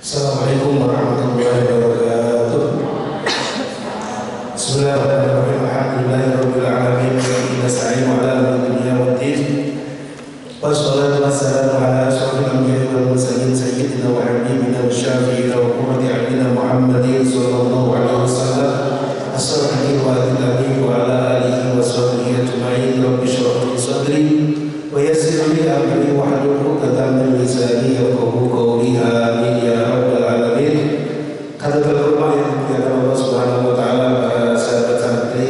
Assalamualaikum warahmatullahi wabarakatuh. Bismillahirrahmanirrahim. Alhamdulillahirabbil alamin wa bihi nasta'inu ala umuri dunya waddin. Wassalatu wassalamu ala asyrofil anbiya'i wal mursalin sayyidina wa habibina wa syafi'ina wa qurrati a'yunina Muhammadin sallallahu alaihi wasallam. Assalamualaikum warahmatullahi wa ala alihi wa sahbihi ajma'in. Rabbi shrah li sadri wa yassir li amri wa hlul 'uqdatam min lisani yafqahu qawli. Amin ya rabbal alamin. Kata terhormat yang dimuliakan Allah Subhanahu wa taala, para sahabat santri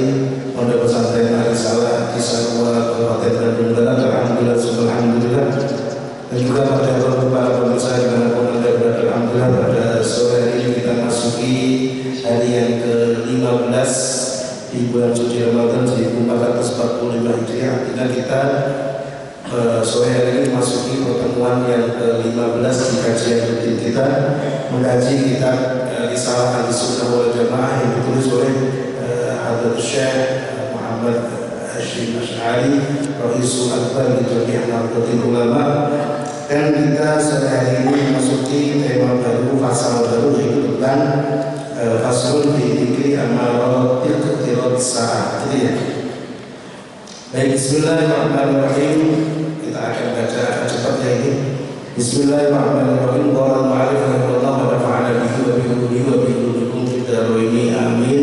Pondok Pesantren Al-Risalah Cisarua Kabupaten Bandung Barat, alhamdulillah. Dan juga pada para pemirsa dimanapun Anda berada, alhamdulillah pada sore hari ini kita masuki hari yang ke-15 di bulan suci Ramadan 1445 Hijriah. Artinya kita sore hari ini masuki pertemuan yang ke-15 di kajian rutin kita, mengkaji kitab Risalah Ahlussunnah wal Jamaah yang ditulis oleh Hadratus Syekh Muhammad Hasyim Asy'ari, Raisul Akbar di Jami'ah Nahdlatul Ulama. Dan kita sore hari ini memasuki tema baru, pasal baru, yaitu tentang faslun fi dzikri amaratil iqtirabis saah. Gitu ya. Baik, bismillahirrahmanirrahim. Kita akan baca cepat ya ini. Bismillahirrahmanirrahim. Qala al-mu'allif rahimahullah wa nafa'ana bihi wa bi ulumihi wa bi ulumikum fid dharain amin.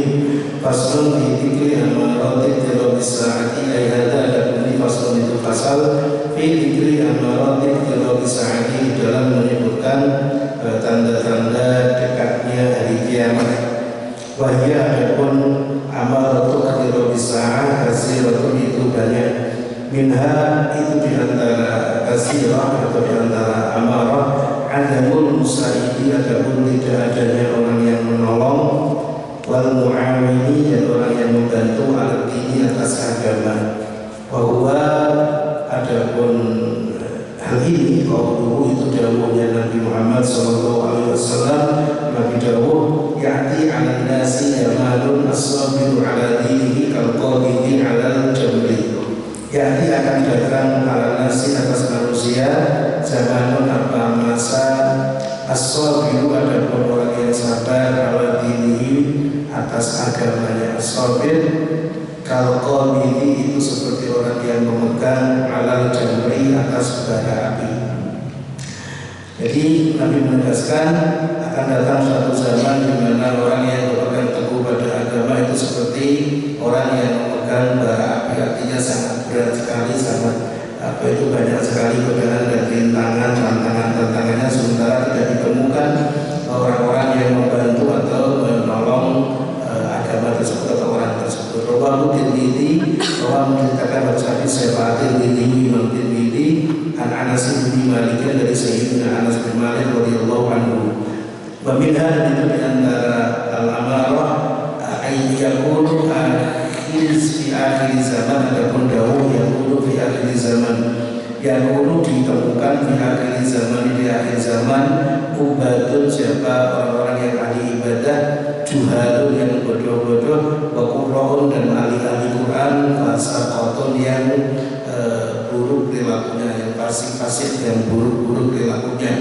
Faslun fi dzikri amaratil iqtirabis saati. Ay hadza adalah faslun itu fasal fi dzikri amaratil iqtirabis saati, dalam menyebutkan tanda-tanda dekatnya hari kiamat. Wahia adapun amaratul iqtirabis saah kasiratun, itu banyak. Minha, itu diantara kasirah atau diantara amarah, adamul musa'idi, adapun tidak adanya orang yang menolong, wal mu'awini, dan orang yang membantu alat dini atas agama. Bahwa adapun hal ini, qauluhu, itu dawuhnya Nabi Muhammad SAW. Nabi dawuh, ya'ti 'alan nasi zamanun as-sabiru 'ala dinihi kal-qabidi 'alal jamri. Ya'ti, akan datang 'alan nasi, atas manusia, zamanun, apa masa, as-sabiru, adapun orang yang sabar, 'ala dinihi, atas agamanya. As-sabir kal-qabidi, itu seperti orang yang memegang 'alal jamri, atas bara api. Jadi Nabi menegaskan akan datang suatu zaman di mana orang yang berpegang teguh pada agama itu seperti orang yang memegang bara api. Artinya sangat berat sekali, sangat banyak sekali godaan dan rintangan, tantangannya, sementara tidak ditemukan orang-orang yang membantu atau menolong agama tersebut atau orang tersebut. Rawahu Tirmidzi, menceritakan hadis Syekh Tirmidzi, Imam Tirmidzi, an Anas bin Malik, dari Sayyidina Anas bin Malik radhiyallahu anhu. Wa minha, itu di antara al-amarah ay yakunu fi akhir zaman, adapun dawuh yakunu fi akhir zaman, yakunu ditemukan fi akhir zaman, di akhir zaman, ubadun, siapa orang-orang yang ahli ibadah, juhalun, yang bodoh-bodoh, wa qurra'un, dan ahli-ahli Quran, fasaqatun, yang buruk perilakunya, yang fasik-fasik, yang buruk-buruk perilakunya.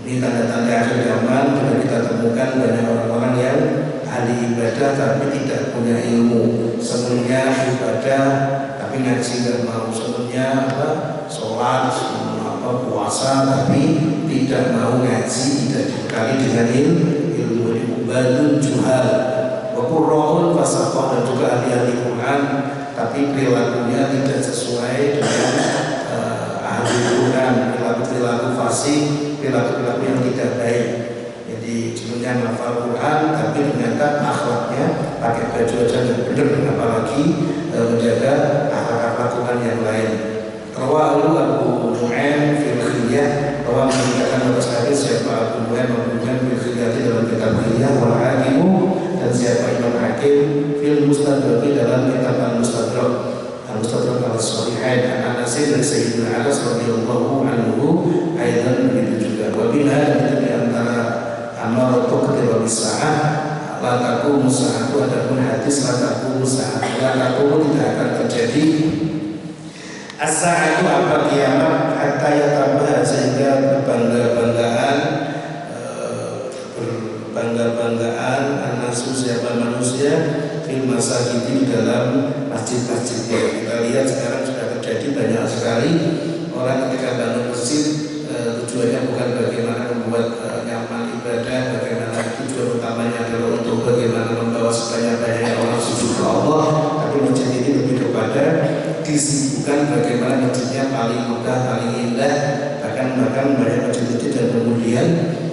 Ini tanda-tanda akhir zaman. Juga kita temukan banyak orang-orang yang ahli ibadah tapi tidak punya ilmu. Sebenarnya ibadah tapi ngaji nggak mau. Sebenarnya sholat, puasa, tapi tidak mau ngaji, tidak dibekali dengan ilmu. Ubadun juhal, wa qurra'un fasaqah, dan juga ahli-ahli Quran tapi perilakunya tidak sesuai dengan ahli Quran, perilaku fasik, perilaku yang tidak baik. Jadi sebenarnya hafal Quran tapi ternyata akhlaknya pakai baju aja nggak benar, apalagi menjaga akhlak Quran yang lain. Rawahu Abu Nu'aim fil Khilyah, bahwa menceritakan atas hadis siapa Abu Nu'aim fil Khilyah dalam kitab Khilyah, wal Hakim, dan siapa Imam Hakim fil Mustadrak, dalam kitab Al-Mustadrak, Al-Mustadrak al-Sahihain, an Anas dari Sayyidina Anas radhiyallahu anhu, aidan begitu juga. Wa biha, itu di antara amaratul iqtirabis saah, la taqumu saatu, adapun hadis la taqumu saatu, la taqumu, tidak akan terjadi as-saatu, apa kiamat, hatta yatambah, sehingga berbangga-banggaan berbangga-banggaan anasu siapa manusia fil masajid di dalam masjid-masjidnya. Kita lihat sekarang sudah terjadi banyak sekali orang ketika bangun masjid tujuannya bukan bagaimana membuat nyaman ibadah, bagaimana tujuan utamanya adalah untuk bagaimana membawa sebanyak-banyaknya orang sujud ke Allah, tapi masjid ini lebih kepada disibukkan bagaimana masjidnya paling megah, paling indah, bahkan banyak masjid-masjid dan kemudian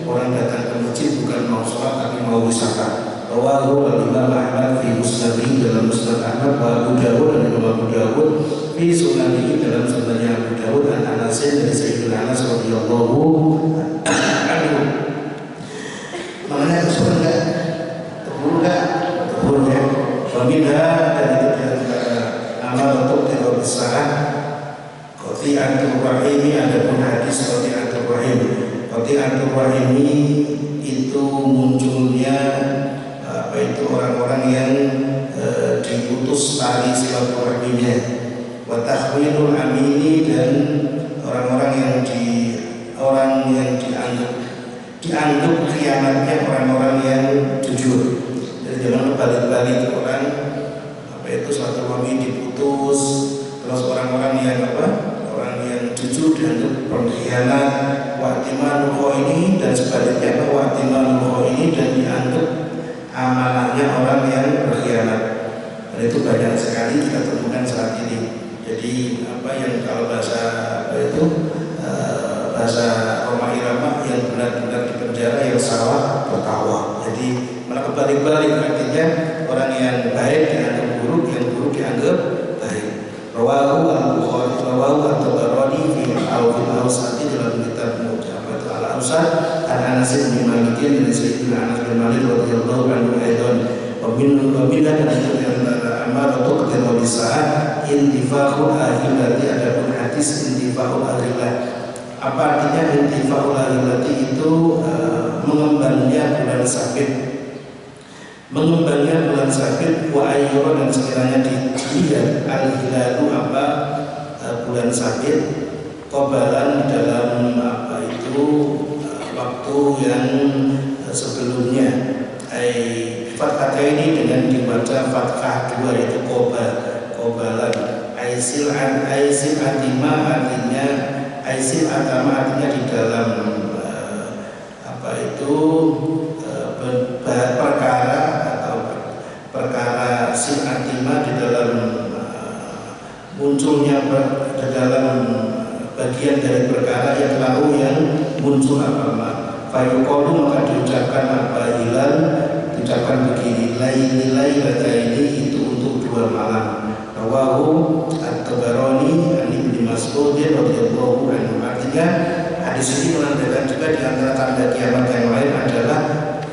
orang datang ke masjid bukan mau sholat tapi mau wisata. Rawahu al-Imam Ahmad fi Musnadih dalam Musnad Ahmad, wa Abu Dawud dan Imam Abu Dawud fi Sunanihi dalam Sunannya Abu Dawud, dan Anas dari Sayyidina Anas radhiyallahu anhu. Maknanya kesukaan enggak? Terburu enggak? Terburu ya. Pemindah dan itu diantara amal untuk teror besar. Qati'atul rahimi, ada pun hadis qati'atul rahim. Qati'atul rahimi itu munculnya itu orang-orang yang diputus tali silaturahminya, wa tahwilul amini, dan orang-orang yang dianggap khianatnya orang-orang yang jujur. Jadi jangan balik-balik orang itu silaturahmi diputus, terus orang-orang yang orang yang jujur dianggap pengkhianat, wa'timanul khaini, dan sebaliknya wa'timanul khaini dan dianggap amanahnya orang yang berkhianat. Dan itu banyak sekali kita temukan saat ini. Jadi yang kalau bahasa bahasa Roma Irama, yang benar-benar di penjara, yang salah tertawa. Jadi malah kebalik-balik, artinya orang yang baik dianggap buruk, yang buruk dianggap baik. Rawahu al-Bukhari, rawahu at-Tabarani fi al-Awsat dalam kitab Al-Awsat an Anas bin Malik dari Sayyidina Anas bin Malik radhiyallahu anhu aidan wa min dan itu antara amaratu qatl bisaat intifa'ul ahilati, ada pun hadis intifa'ul ahilati. Apa artinya intifa'ul ahilati? Itu mengembangnya bulan sabit, mengembangnya bulan sabit, wa ayyura, dan sekiranya dilihat al-hilalu bulan sabit qabalan dalam waktu yang sebelumnya. Fathah ini dengan dibaca fathah dua, yaitu qabalan. Aisil atima artinya di dalam perkara atau perkara silatima, di dalam munculnya di dalam bagian dari perkara yang lalu yang muncul fayuqalu, maka diucapkan hilal, diucapkan begini, lailataini, itu untuk 2 malam. Rawahu at-Tabarani an Ibnu Mas'ud radhiyallahu anhu. Artinya hadis ini menandakan juga di antara tanda kiamat yang lain adalah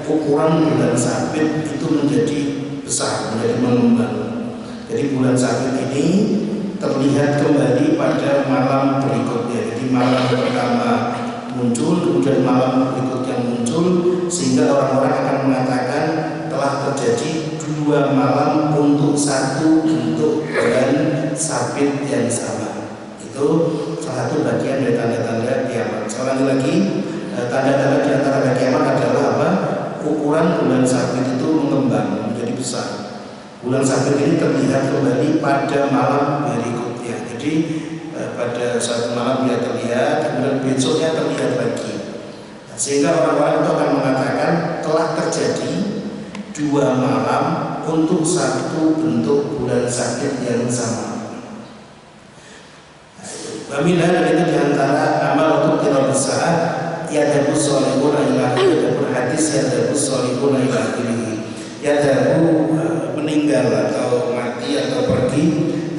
ukuran bulan sabit itu menjadi besar, menjadi mengembang. Jadi bulan sabit ini terlihat kembali pada malam berikutnya. Jadi malam pertama muncul, kemudian malam berikutnya muncul, sehingga orang-orang akan mengatakan telah terjadi 2 malam untuk satu bentuk bulan sabit yang sama. Itu salah satu bagian dari tanda-tanda kiamat. Sekali lagi, tanda-tanda di antara tanda kiamat adalah apa? Ukuran bulan sabit itu mengembang menjadi besar. Bulan sabit ini terlihat kembali pada malam berikutnya. Jadi pada satu malam dia terlihat, kemudian besoknya terlihat lagi. Sehingga orang-orang itu akan mengatakan telah terjadi 2 malam untuk satu bentuk bulan sabit yang sama. Wamilah, dan itu diantara amal untuk tidak besar, yadabus sholihun ila akhirih, ada hadis yadabus sholihun ila akhirih. Yadabu meninggal atau mati atau pergi,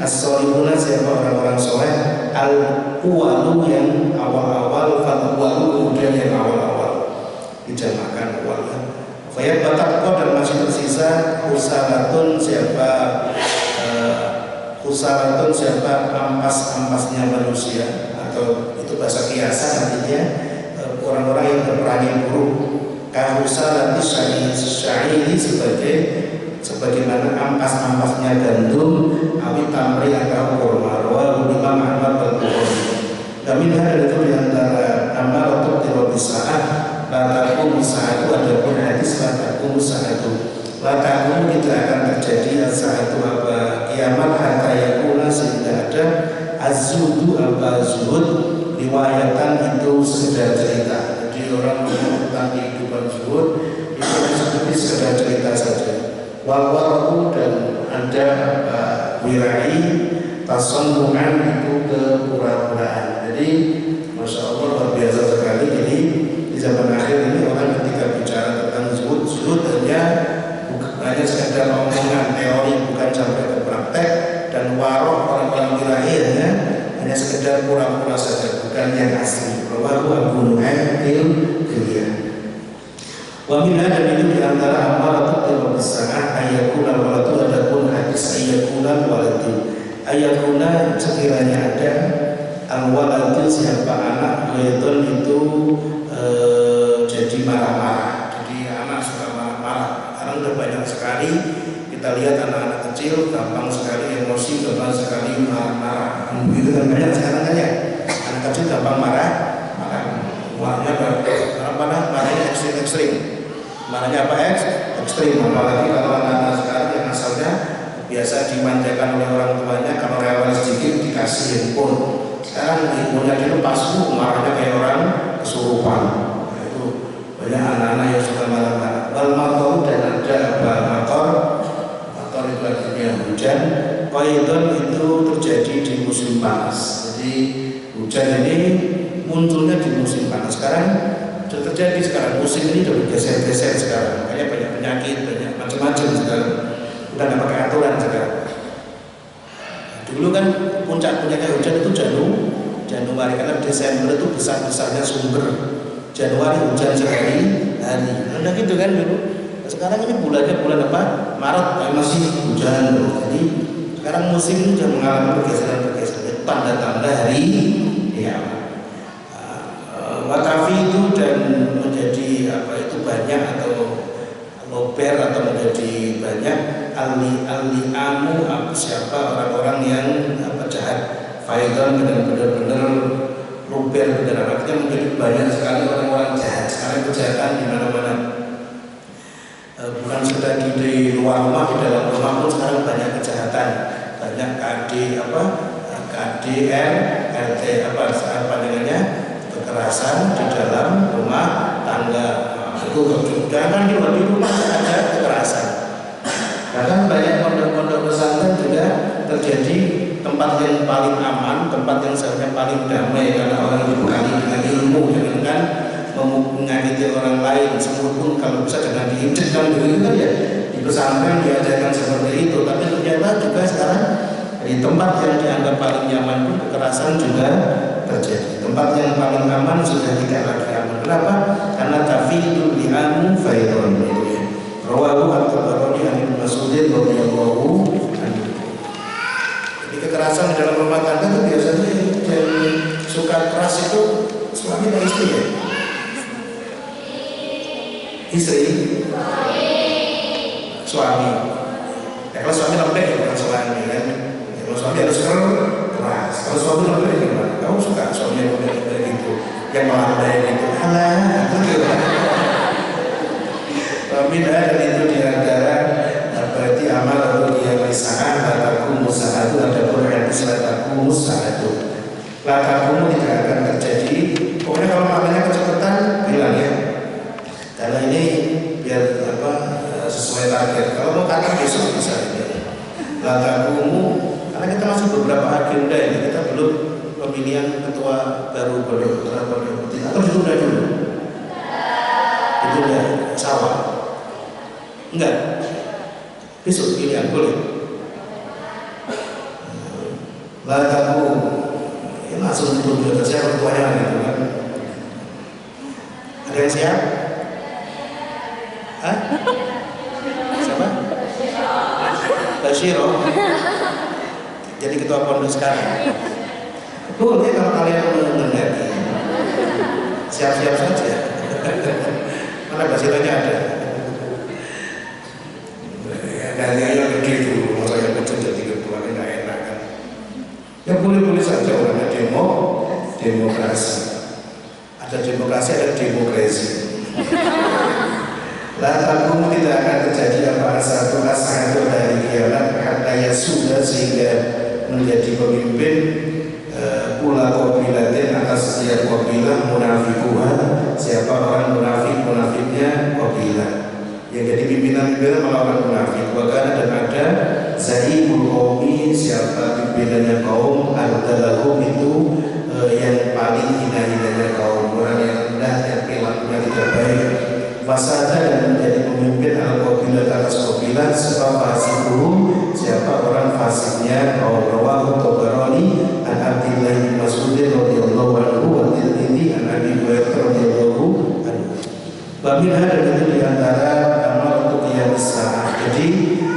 as-sholihuna, siapa orang-orang soleh, al-uwalu, yang awal-awal, fal-uwalu, kemudian yang awal-awal, dijamakan awal. Fayat batakko, dan masih tersisa usaratun, siapa ampas-ampasnya manusia, atau itu bahasa kiasan, artinya orang-orang yang berperangi buruk. Kahusalati sya'iri, sebagaimana ampas-ampasnya gandum, awit tamri atau kurma. Rawahu Imam Ahmad wal Bukhari. Kami ada itu diantara amal untuk terobisah la taqumu sa'atu, adapun hadis la taqumu sa'atu, la taqumu tidak akan terjadi as-sa'atu apa kiamat hatta yakuna sehingga ada az-zuhdu apa zuhud, riwayatan itu sekedar cerita. Jadi orang ngomong tentang kehidupan zuhud itu seperti sekedar cerita saja. Wal-waru dan ada wirai tasannu'an itu kepura-puraan. Jadi Masya Allah luar biasa sekali. Jadi di zaman akhir ini orang ketika bicara tentang zuhud hanya sekedar omongan teori, bukan sampai ke praktek. Dan warok orang-orang wilayahnya hanya sekedar pura-pura saja, bukan yang asli. Rawahu Abu Nu'aim fil-Hilyah. Wa minha, dan itu diantara amaratut dalam besar ayakuna waladu, adapun hadis ayakuna waladu, ayakuna sekiranya ada al-waladu siapa anak waiton itu jadi marah-marah. Jadi anak suka marah-marah. Sekarang udah banyak sekali kita lihat anak-anak kecil gampang sekali emosi, gampang sekali marah-marah. Begitu kan banyak sekarang kan ya. Anak kecil gampang marahnya marahnya ekstrim. Marahnya apa ekstrim. Apalagi kalau anak-anak sekarang yang asalnya biasa dimanjakan oleh orang tuanya, kalau rewel sedikit dikasih handphone. Sekarang ibunya dilepas, marahnya kayak orang kesurupan. Nah, itu banyak anak-anak yang suka marah-marah. Wal matar, dan ada matar itu artinya hujan. Qaidun itu terjadi di musim panas. Jadi hujan ini munculnya di musim panas. Sekarang sudah terjadi, sekarang musim ini sudah bergeser-geser sekarang. Makanya banyak penyakit, banyak macam-macam sekarang. Udah nggak pakai aturan sekarang. Dulu kan puncak-puncaknya hujan itu Januari, karena Desember itu besar-besarnya sumber. Januari hujan sekali hari. Nah gitu kan dulu. Sekarang ini bulannya bulan apa? Maret masih hujan. Jadi sekarang musim ini sudah mengalami pergeseran-pergeseran. Tanda-tanda hari kiamat. Watafi itu dan menjadi apa itu banyak atau lober atau menjadi banyak al-li'amu siapa orang-orang yang jahat. Faidon dengan benar-benar lober, benar artinya menjadi banyak sekali orang-orang jahat. Sekarang kejahatan di mana-mana. Bukan sekedar di luar rumah, di dalam rumah pun sekarang banyak kejahatan, banyak KDR, RT kekerasan di dalam rumah tangga. Itu jangan di rumah ada kekerasan. Bahkan banyak pondok-pondok pesantren juga terjadi tempat yang paling aman, tempat yang seharusnya paling damai karena orang dibekali dengan ilmu, jangan menyakiti orang lain. Semua pun kalau bisa jangan diinjek kan begitu kan ya. Di pesantren diajarkan seperti itu, tapi ternyata juga sekarang di tempat yang dianggap paling nyaman pun kekerasan juga terjadi. Tempat yang paling aman sudah tidak lagi aman. Kenapa? Karena tafidul li'amu faidon itu ya. Rawahu at-Tabarani an Ibnu Mas'ud radhiyallahu anhu. Jadi kekerasan di dalam rumah tangga itu biasanya yang suka keras itu suami dan istri ya. Istri, suami. Ya, kalau suami lembek bukan suami kan. Ya, kalau suami harus keras. Kalau suami lembek gimana? Kamu suka suami yang lembek gitu, yang melandai gitu. Halah, itu gitu. Minha, dan itu diantara berarti amal atau dia misalkan lataku musahatu, ada pun hadis lataku musahatu. Lataku tidak akan terjadi. Pokoknya kalau maknanya kecepatan bilang ya. Karena ini biar sesuai target. Kalau mau kata besok bisa ya. Latakumu, karena kita masih beberapa agenda ini, kita belum pemilihan ketua baru Pondok Putra Pondok Putih. Atau ditunda dulu? Ditunda sawah. Enggak. Besok pilihan boleh. Lataku, ya langsung ditunda. Siapa ketuanya gitu kan? Ada yang siap? Hah? Siapa? Basyiro. Jadi ketua pondok sekarang. Boleh kalau kalian mengendaki. Siap-siap saja. Mana Basyironya ada? Gantinya begitu, orang yang kecil jadi ketua ini nggak enak kan? Ya boleh-boleh saja orangnya demokrasi. Ada demokrasi, ada demokrasi. Lalu tidak akan terjadi apa satu dari kiamat hatta yasuda sehingga menjadi pemimpin pula qabilatin atas setiap qabilah munafiquha, siapa orang munafiknya qabilah yang jadi pimpinan melawan munafik. Bahkan dan ada zaimul qaumi, siapa pimpinannya kaum, ardalahum itu yang paling hina-hinanya kaum, orang yang rendah yang perilakunya tidak baik. Fasada dan menjadi pemimpin al-qabilah atas qabilah sebab fasiqun, siapa orang fasiknya kaum. Rawahu Tabarani an Abdillah bin Mas'ud radhiyallahu anhu wa Tirmidzi an Abi Hurairah radhiyallahu anhu. Baminha dan itu diantara amal untuk yang besar. Jadi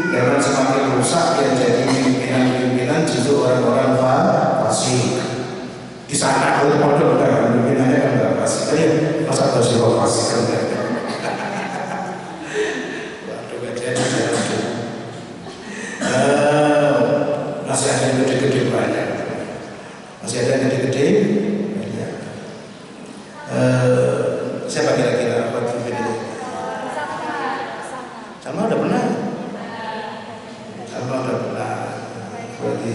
jangan semakin rusak yang jadi pimpinan-pimpinan justru orang-orang fasik. Di sana kalau pondok kan pimpinannya kan nggak fasik. Tadi masa ada siapa fasik kan? Masih ada yang gede-gede banyak. Masih ada yang gede-gede banyak. Siapa kira-kira apa pimpinannya? Sama udah pernah? Sama udah pernah. Berarti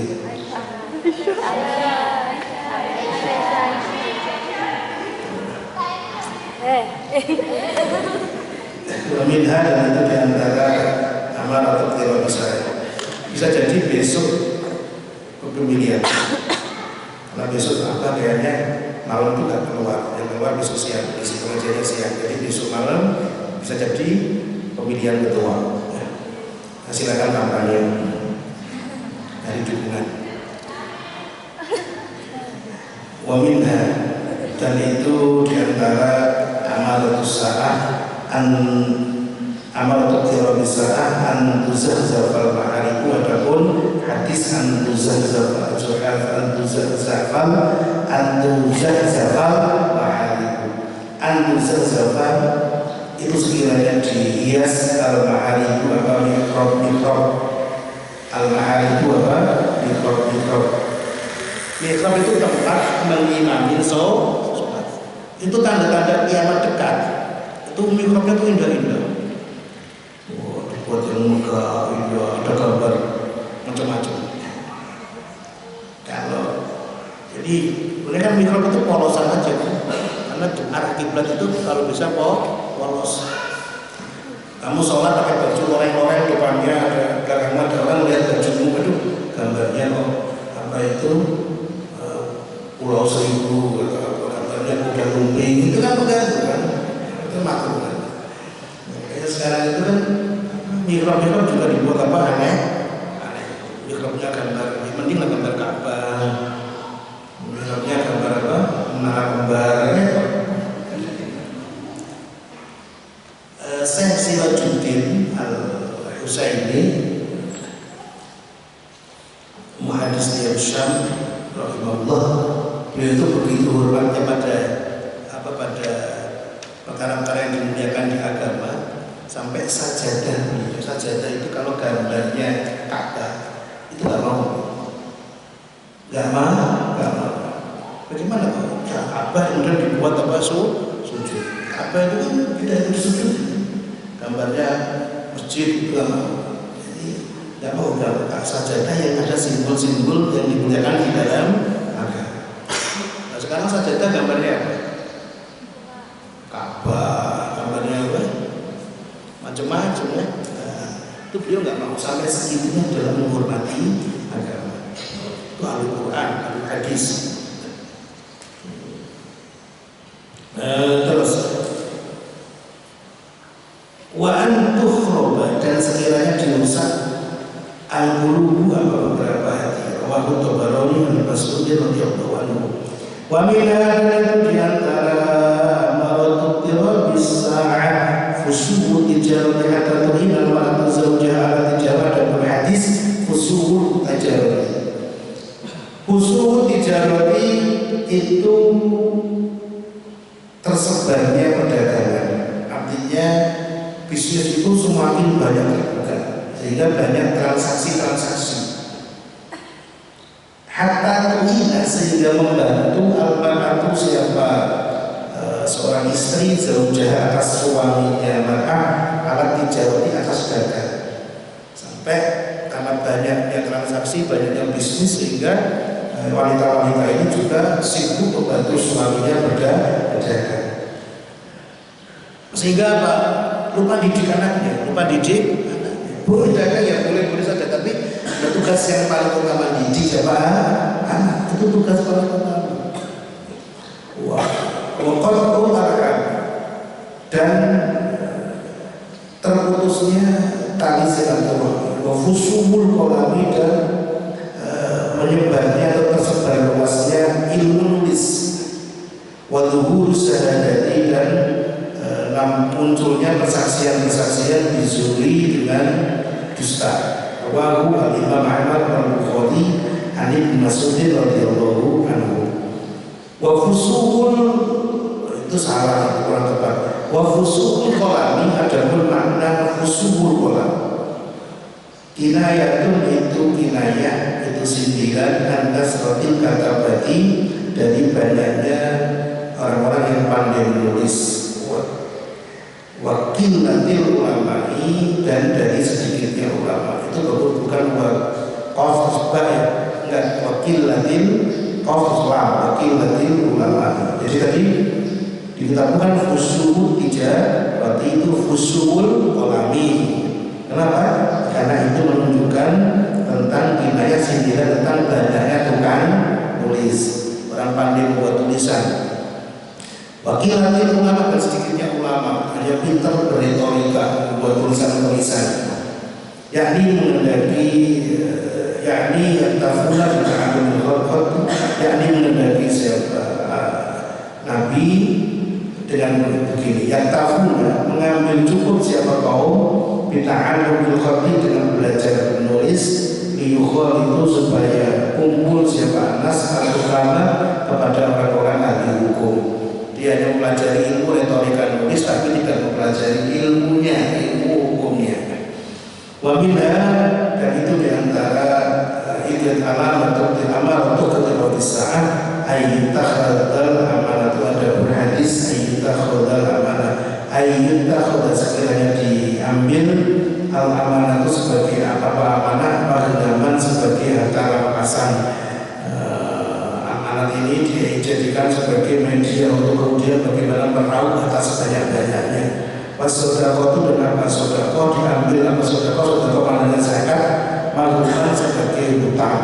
Minha dan itu diantara amal atau tidak bisa jadi besok pemilihan. Karena besok apa kayaknya malam itu nggak keluar, yang keluar besok siang, isi pengajiannya siang. Jadi besok malam bisa jadi pemilihan ketua. Nah, silakan kampanye dari dukungan. Wa minha dan itu diantara amalatus sa'ah amalatul tirabisa'ah an tuzahzafal ma'ariku. Adapun hadis an tuzahzafal ma'ariku, an tuzahzafal itu sekiranya dihias al-ma'ariku apa mikrob al-ma'ariku apa mikrob itu tempat mengimami sholat. Itu tanda-tanda kiamat dekat. Itu mikrobnya itu indah-indah. Wah, dibuat yang megah, indah, ada gambar macam-macam. Jadi sebenarnya kan mikrob itu polosan aja kan? Karena arah kiblat itu kalau bisa polos. Kamu sholat pakai baju loreng-loreng, depannya ada garaman, ada orang lihat bajumu, aduh gambarnya apa itu Pulau Seribu atau gambarnya kuda lumping, itu kan begitu kan? Itu makhluk kan? Kayak sekarang itu kan mikrob juga dibuat apa aneh. Mikrobnya gambar, mending lah gambar Ka'bah. Mikrobnya gambar apa? Menara kembar. Syekh Sirajuddin Al-Husaini, muhaddis di Syam, rahimahullah, beliau itu begitu hormatnya pada perkara-perkara yang dimuliakan di agama, sampai sajadah. Sajadah itu kalau gambarnya Ka'bah itu nggak mau. Bagaimana kalau Ka'bah kemudian dibuat apa sujud? Ka'bah itu kan tidak harus sujud. Gambarnya masjid itu nggak mau. Jadi nggak mau gambar sajadah yang ada simbol-simbol yang dimuliakan di dalam agama. Nah, sekarang sajadah gambarnya apa? Ka'bah, gambarnya apa? Macam-macam ya. Nah, itu beliau nggak mau, sampai segitunya dalam menghormati agama. Itu Al-Quran, Al-Hadis. Terus wa antukhroba, dan sekiranya dirusak al-qulubu apa beberapa hati. Rawahu Tabarani an Mas'ud radhiyallahu anhu. Wa minha di antara amalatut tirabis sa'ah fusuhu tijarati hatta tuhina wa atuzawjaha ala tijarah, dan berhadis fusuhu tijarati. Fusuhu tijarati itu tersebarnya perdagangan, artinya bisnis itu semakin banyak terbuka sehingga banyak transaksi-transaksi. Hatta tuhina, sehingga membantu al-mar'atu, siapa seorang istri, zaujaha atas suaminya, mar'ah tijawati atas dagang. Sampai karena banyaknya transaksi, banyaknya bisnis, sehingga wanita-wanita ini juga sibuk membantu suaminya berdagang. Sehingga apa? Lupa didik anaknya, lupa didik anaknya. Boleh dagang ya, boleh saja, tapi tugas yang paling utama didik siapa? Anak. Itu tugas paling utama. Wah, waqat'u arham, dan terputusnya tali silaturahmi, wa fusumul qalami, dan menyebarnya atau tersebar luasnya ilmu nulis, wa dhuhur syahadati, dan munculnya persaksian-persaksian dizuri dengan dusta. Rawahu al-Imam Ahmad al-Bukhari an Ibnu Mas'ud radhiyallahu anhu. Wa fusuqul, itu salah, kurang tepat. Wa fusuqul qalami, adapun makna fusuqul qalam, kinayatun, itu kinayah, itu sindiran, antas rotil katabati, dari banyaknya orang-orang yang pandai menulis. Wakil natil ulama'i, dan dari sedikitnya ulama. Itu bukan qaf ya, enggak, wakil natil qaf lam, wakil natil ulama. Jadi tadi dikatakan fusuhul tijawati, itu fusuhul qalami. Kenapa? Karena itu menunjukkan tentang kinayah, sindiran tentang banyaknya tukang tulis, orang pandai membuat tulisan. Wakil natil ulama, dan sedikitnya ulama, hanya pintar berretorika, membuat tulisan-tulisan, yakni mengendaki, yakni tafuna juga akan berkhotbah, yakni mengendaki siapa Nabi dengan begini, yang tafuna, mengambil cukup siapa kaum bita'alum bil khotbah, dengan belajar menulis, liyukhol, itu supaya kumpul siapa anas al-hukama, kepada orang-orang ahli hukum. Dia hanya mempelajari ilmu retorika nulis, tapi tidak mempelajari ilmunya, ilmu hukumnya. Wamina, dan itu diantara idat alam atau amal untuk ketika saat ayyutakhadal amanah, itu ada berhadis ayyutakhadal amanah, ayyutakhadal, sekiranya diambil al amanah itu sebagai apa amanah, pengalaman sebagai harta rampasan. Amanat ini dijadikan sebagai media untuk kemudian bagaimana meraup atas banyak-banyaknya. Pas sedekah itu dengan apa sedekah diambil, apa sedekah maknanya zakat, melakukan sebagai hutang.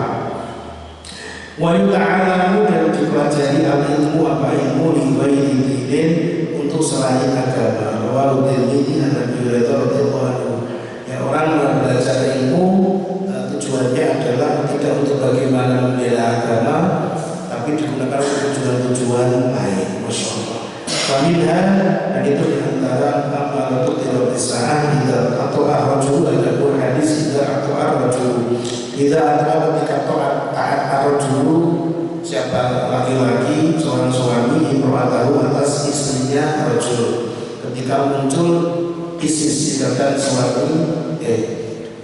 Wa yuta'alamu, dan dipelajari al-ilmu, apa ilmu liwaili dinin, untuk selain agama. Rawahu Tirmidzi an Abi Hurairah radhiyallahu anhu. Ya, orang belajar ilmu tujuannya adalah tidak untuk bagaimana membela agama, tapi digunakan untuk tujuan-tujuan lain. Masya Allah. Faminha, dan itu diantara amal untuk tidak disah atau arrojul, ada pun hadis tidak atau arrojul tidak ada ketika taat arrojul, siapa laki-laki seorang suami imro'atahu, atas istrinya arrojul, ketika muncul isis, ikatan suami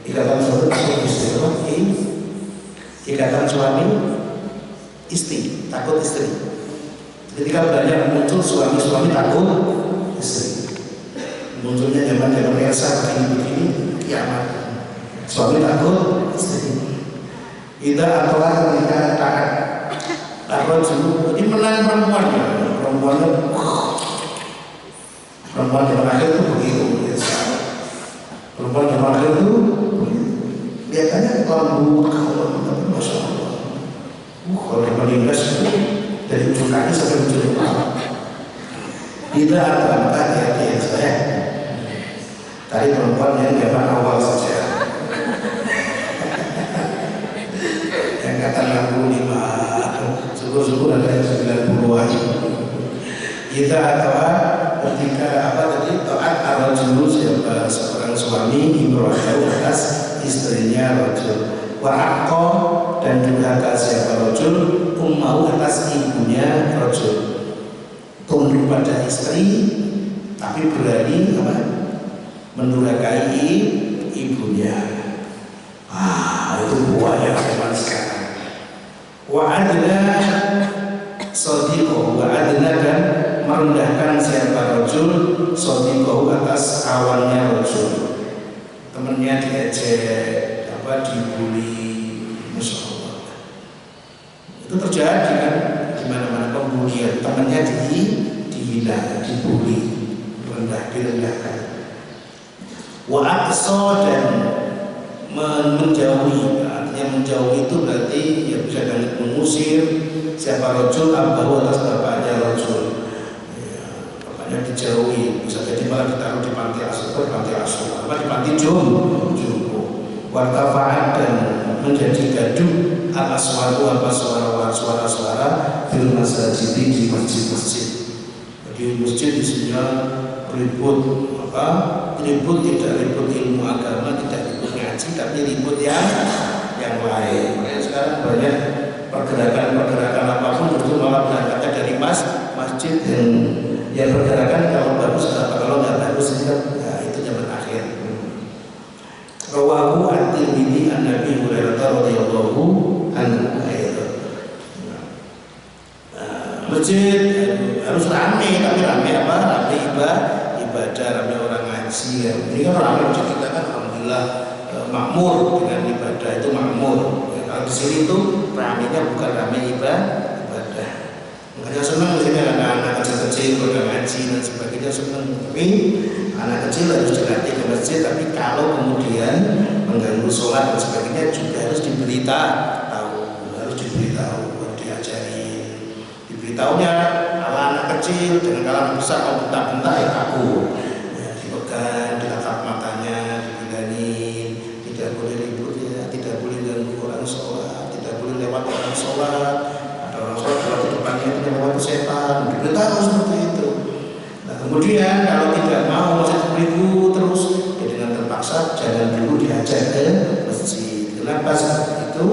ikatan suami istri, ikatan suami istri, takut istri. Ketika banyak muncul suami-suami takut istri, munculnya zaman-zaman Elsa begini kiamat, suami takut istri. Ida atulah ketika taat arrojul, ini menang perempuannya perempuan zaman akhir itu begitu. Perempuan zaman akhir itu biasanya lembut, masya Allah. Kalau meninggal dari ujung kaki sampai ujung kepala. Tidak ada apa ya saya. Tadi perempuan yang zaman awal saja. Yang kata 65, syukur-syukur ada yang 90-an. Kita atau ketika apa tadi taat arrojul, siapa seorang suami imro'atahu atas istrinya rojul, wa'aqqa, dan durhaka siapa rojul ummahu, atas ibunya rojul, tunduk pada istri tapi berani apa? Mendurhakai ibunya. Itu buahnya zaman sekarang. Wa'adna sadiqo, wa'adna, dan merendahkan siapa rojul rajul sadiqahu atas kawannya rajul. Temennya diejek, dibully, Masya Allah. Itu terjadi kan di mana-mana, pembulian, temannya dihina, dibully, direndahkan. Wa aqsa, dan menjauhi. Artinya menjauhi itu berarti ya bisa dengan mengusir siapa rajul abahu atas bapaknya rajul. Ya, bapaknya dijauhi, bisa jadi malah ditaruh di panti asuhan, di panti jompo. Wartafa'at, dan menjadi gaduh al-aswatu, suara-suara fil masjid, di masjid. Jadi masjid isinya ribut, ribut tidak ribut ilmu agama, tidak ribut ngaji, tapi ribut yang lain. Makanya sekarang banyak pergerakan apapun itu malah berangkatnya dari masjid, yang pergerakan kalau bagus apa, kalau nggak bagus itu zaman akhir. Rawahu at-Tirmidzi an Nabi Hurairah radhiyallahu anhu. Masjid harus ramai, tapi ramai ibadah, ramai orang ngaji ya. Ini kan ramai masjid kita kan alhamdulillah makmur dengan ibadah, itu makmur. Ya, kalau di sini tuh ramainya bukan ramai ibadah. Makanya senang di sini anak-anak kecil-kecil pada ngaji dan sebagainya, senang. Tapi anak kecil harus dilatih ke masjid, tapi kalau kemudian mengganggu sholat dan sebagainya juga harus diberitahu, diajari. Diberitahunya kalau anak kecil dengan kalau anak besar kalau bentak-bentak ya kaku, ya, dipegang, ditatap matanya, dibilangin tidak boleh ribut ya, tidak boleh ganggu orang sholat, tidak boleh lewat orang sholat. Ada orang sholat kalau di depannya itu lewat setan, diberitahu seperti itu. Nah kemudian kalau tidak mau masih ribut terus, ya dengan terpaksa jangan dulu diajak ke masjid. Kenapa seperti itu?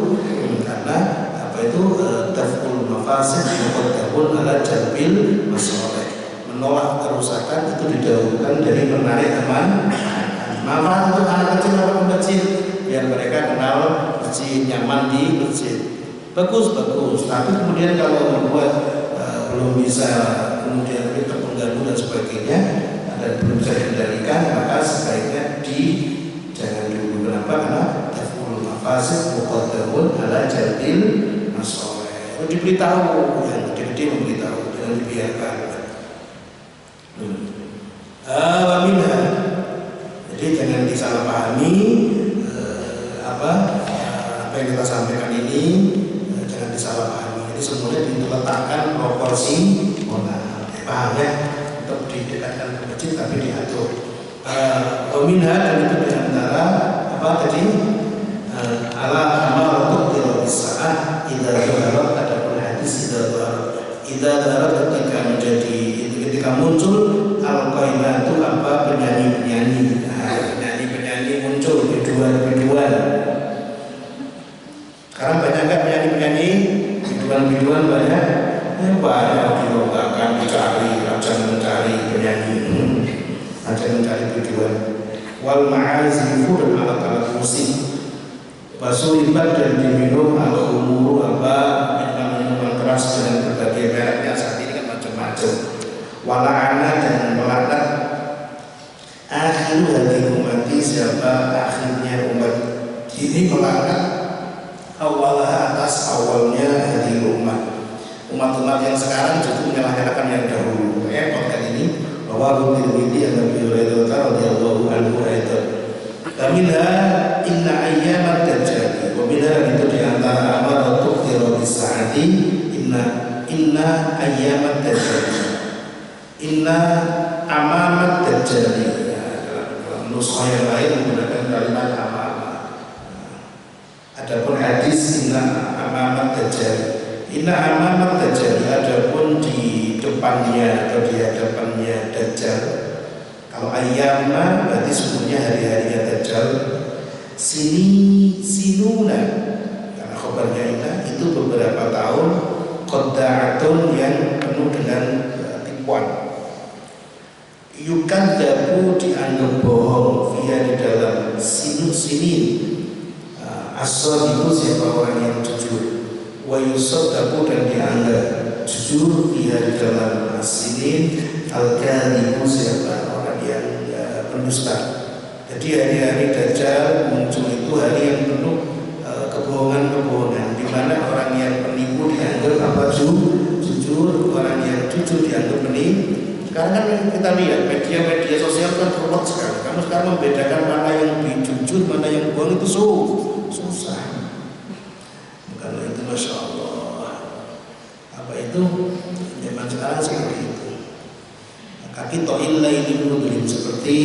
Karena taful mafasid muqaddamun ala jalbil masalih. Menolak kerusakan itu didahulukan dari menarik manfaat untuk anak kecil atau kecil, biar mereka kenal masjid, nyaman di masjid. Bagus, tapi kemudian kalau membuat belum bisa, kemudian terpengaruh dan sebagainya, dan belum bisa dikendalikan, maka sebaiknya jangan dulu. Kenapa? Karena taful mafasid muqaddamun ala jalbil masalih. Diberitahu, yang gede-gede memberitahu, jangan dibiarkan. Jadi jangan disalahpahami apa yang kita sampaikan ini, jangan disalahpahami. Jadi semuanya diletakkan proporsi, paham ya, untuk didekatkan ke masjid tapi diatur. Pemindah, dan itu diantara apa tadi? Ala amal untuk dirobisah idza dhaharat, adapun hadis idza dhaharat ketika muncul al-qaimah itu apa, penyanyi muncul biduan. Sekarang banyak nggak penyanyi biduan banyak dilombakan, dicari, ajang mencari penyanyi, ajang mencari biduan. Wal ma'azifu, dan alat-alat musik. Basulibat, dan diminum al-khumuru, minuman keras dengan berbagai mereknya saat ini kan macam-macam. Wala'ana, dan melaknat akhiru hadhihi ummati, siapa akhirnya umat ini, melaknat awalah, atas awalnya hadhihi umat yang sekarang justru menyalahkan yang dahulu. Repot kan ini, bahwa Tirmidzi yang Nabi Hurairah radhiyallahu anhu Kamila inna ayyamat dajjal, wabila itu diantara amaratuk dirobis saati, inna ayyamat dajjal, inna amamat dajjal. Dalam nuskah yang lain menggunakan kalimat amamah. Adapun hadis inna amamat dajjal, inna amamat dajjal, adapun di depannya atau di hadapannya dajjal. Kalau ayyamah berarti sebenarnya hari-harinya dajjal. Sinuna, karena khabarnya itu beberapa tahun, qadda'atun, yang penuh dengan tipuan. Yukadzibu, dianggap bohong, via di dalam sinin. As-shadiqu, siapa orang yang jujur. Wa yusaddaqu, dan dianggap jujur, via di dalam sinin. Al-kadhibu siapa? Orang yang pendusta. Jadi hari-hari Dajjal muncul itu hari yang penuh kebohongan-kebohongan, di mana orang yang penipu dianggap jujur, orang yang jujur dianggap menipu. Sekarang kan kita lihat media sosial kan ruwet sekali. Kamu sekarang membedakan mana yang jujur, mana yang bohong itu susah. Karena itu Masya Allah. Apa itu? Zaman sekarang seperti itu. Kaki to'illa ini mudlim, seperti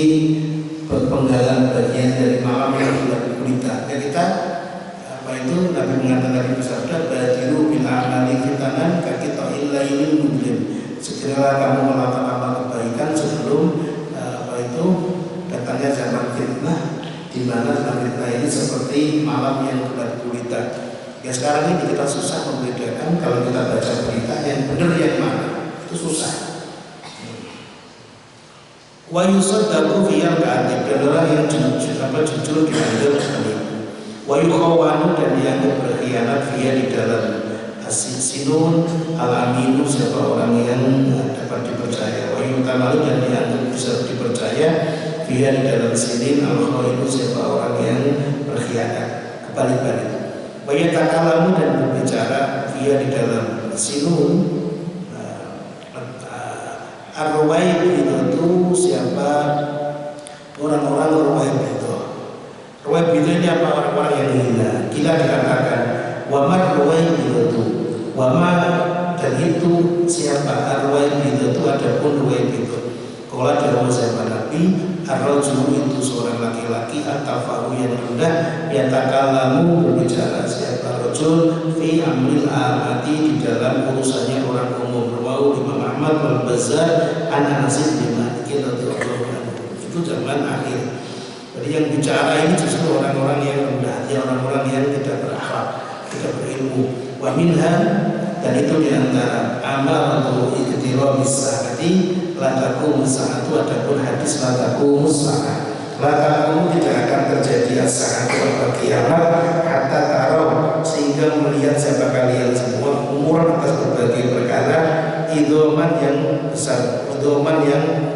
penggalan bagian dari malam yang bulan gulita. Kita apa itu Nabi mengatakan bersabda, badiru bil amali fitanan kaki to'illa ini mudlim. Segeralah kamu melakukan amal kebaikan sebelum apa itu datangnya zaman fitnah, di mana zaman fitnah ini seperti malam yang bulan gulita. Ya sekarang ini kita susah membedakan kalau kita baca berita yang benar yang mana, itu susah. Wa yusaddaqu fiyal kadhib, dan orang yang jujur dianggap penipu. Wa yukhawanu, dan dianggap berkhianat via di dalam as-sinun al-aminu, siapa orang yang dapat dipercaya. Wa yutamalu, dan dianggap bisa dipercaya via di dalam sinin al-khainu, siapa orang yang berkhianat. Kebalik-balik. Wa yatakalamu, dan berbicara via di dalam sinun Ar-Ruwaib itu siapa? Orang-orang Ruwaib itu. Ruwaib itu ini apa? Orang-orang yang gila dikatakan wama Ruwaib itu. Wama, dan itu siapa? Ar-Ruwaib itu adapun Ruwaib itu. Kalau dalam siapa Nabi, Ar-Rajulu itu seorang laki-laki at-tafahu yang rendah, yatakalamu, berbicara siapa rajul fi amril amati, di dalam urusannya orang umum. Rawahu Imam Ahmad wal Bazzar an Anas bin Malik radhiyallahu anhu. Itu zaman akhir. Jadi yang bicara ini justru orang-orang yang rendah, orang-orang yang tidak berakhlak, tidak berilmu. Wa minha, dan itu diantara amal atau iktirabis saati la taqumu saatu, adapun hadis la taqumu saat. La taqumu, tidak akan terjadi as-saatu atau kiamat hatta tarau, sehingga melihat siapa kalian semua umuran atas berbagai perkara, idoman yang besar, idoman yang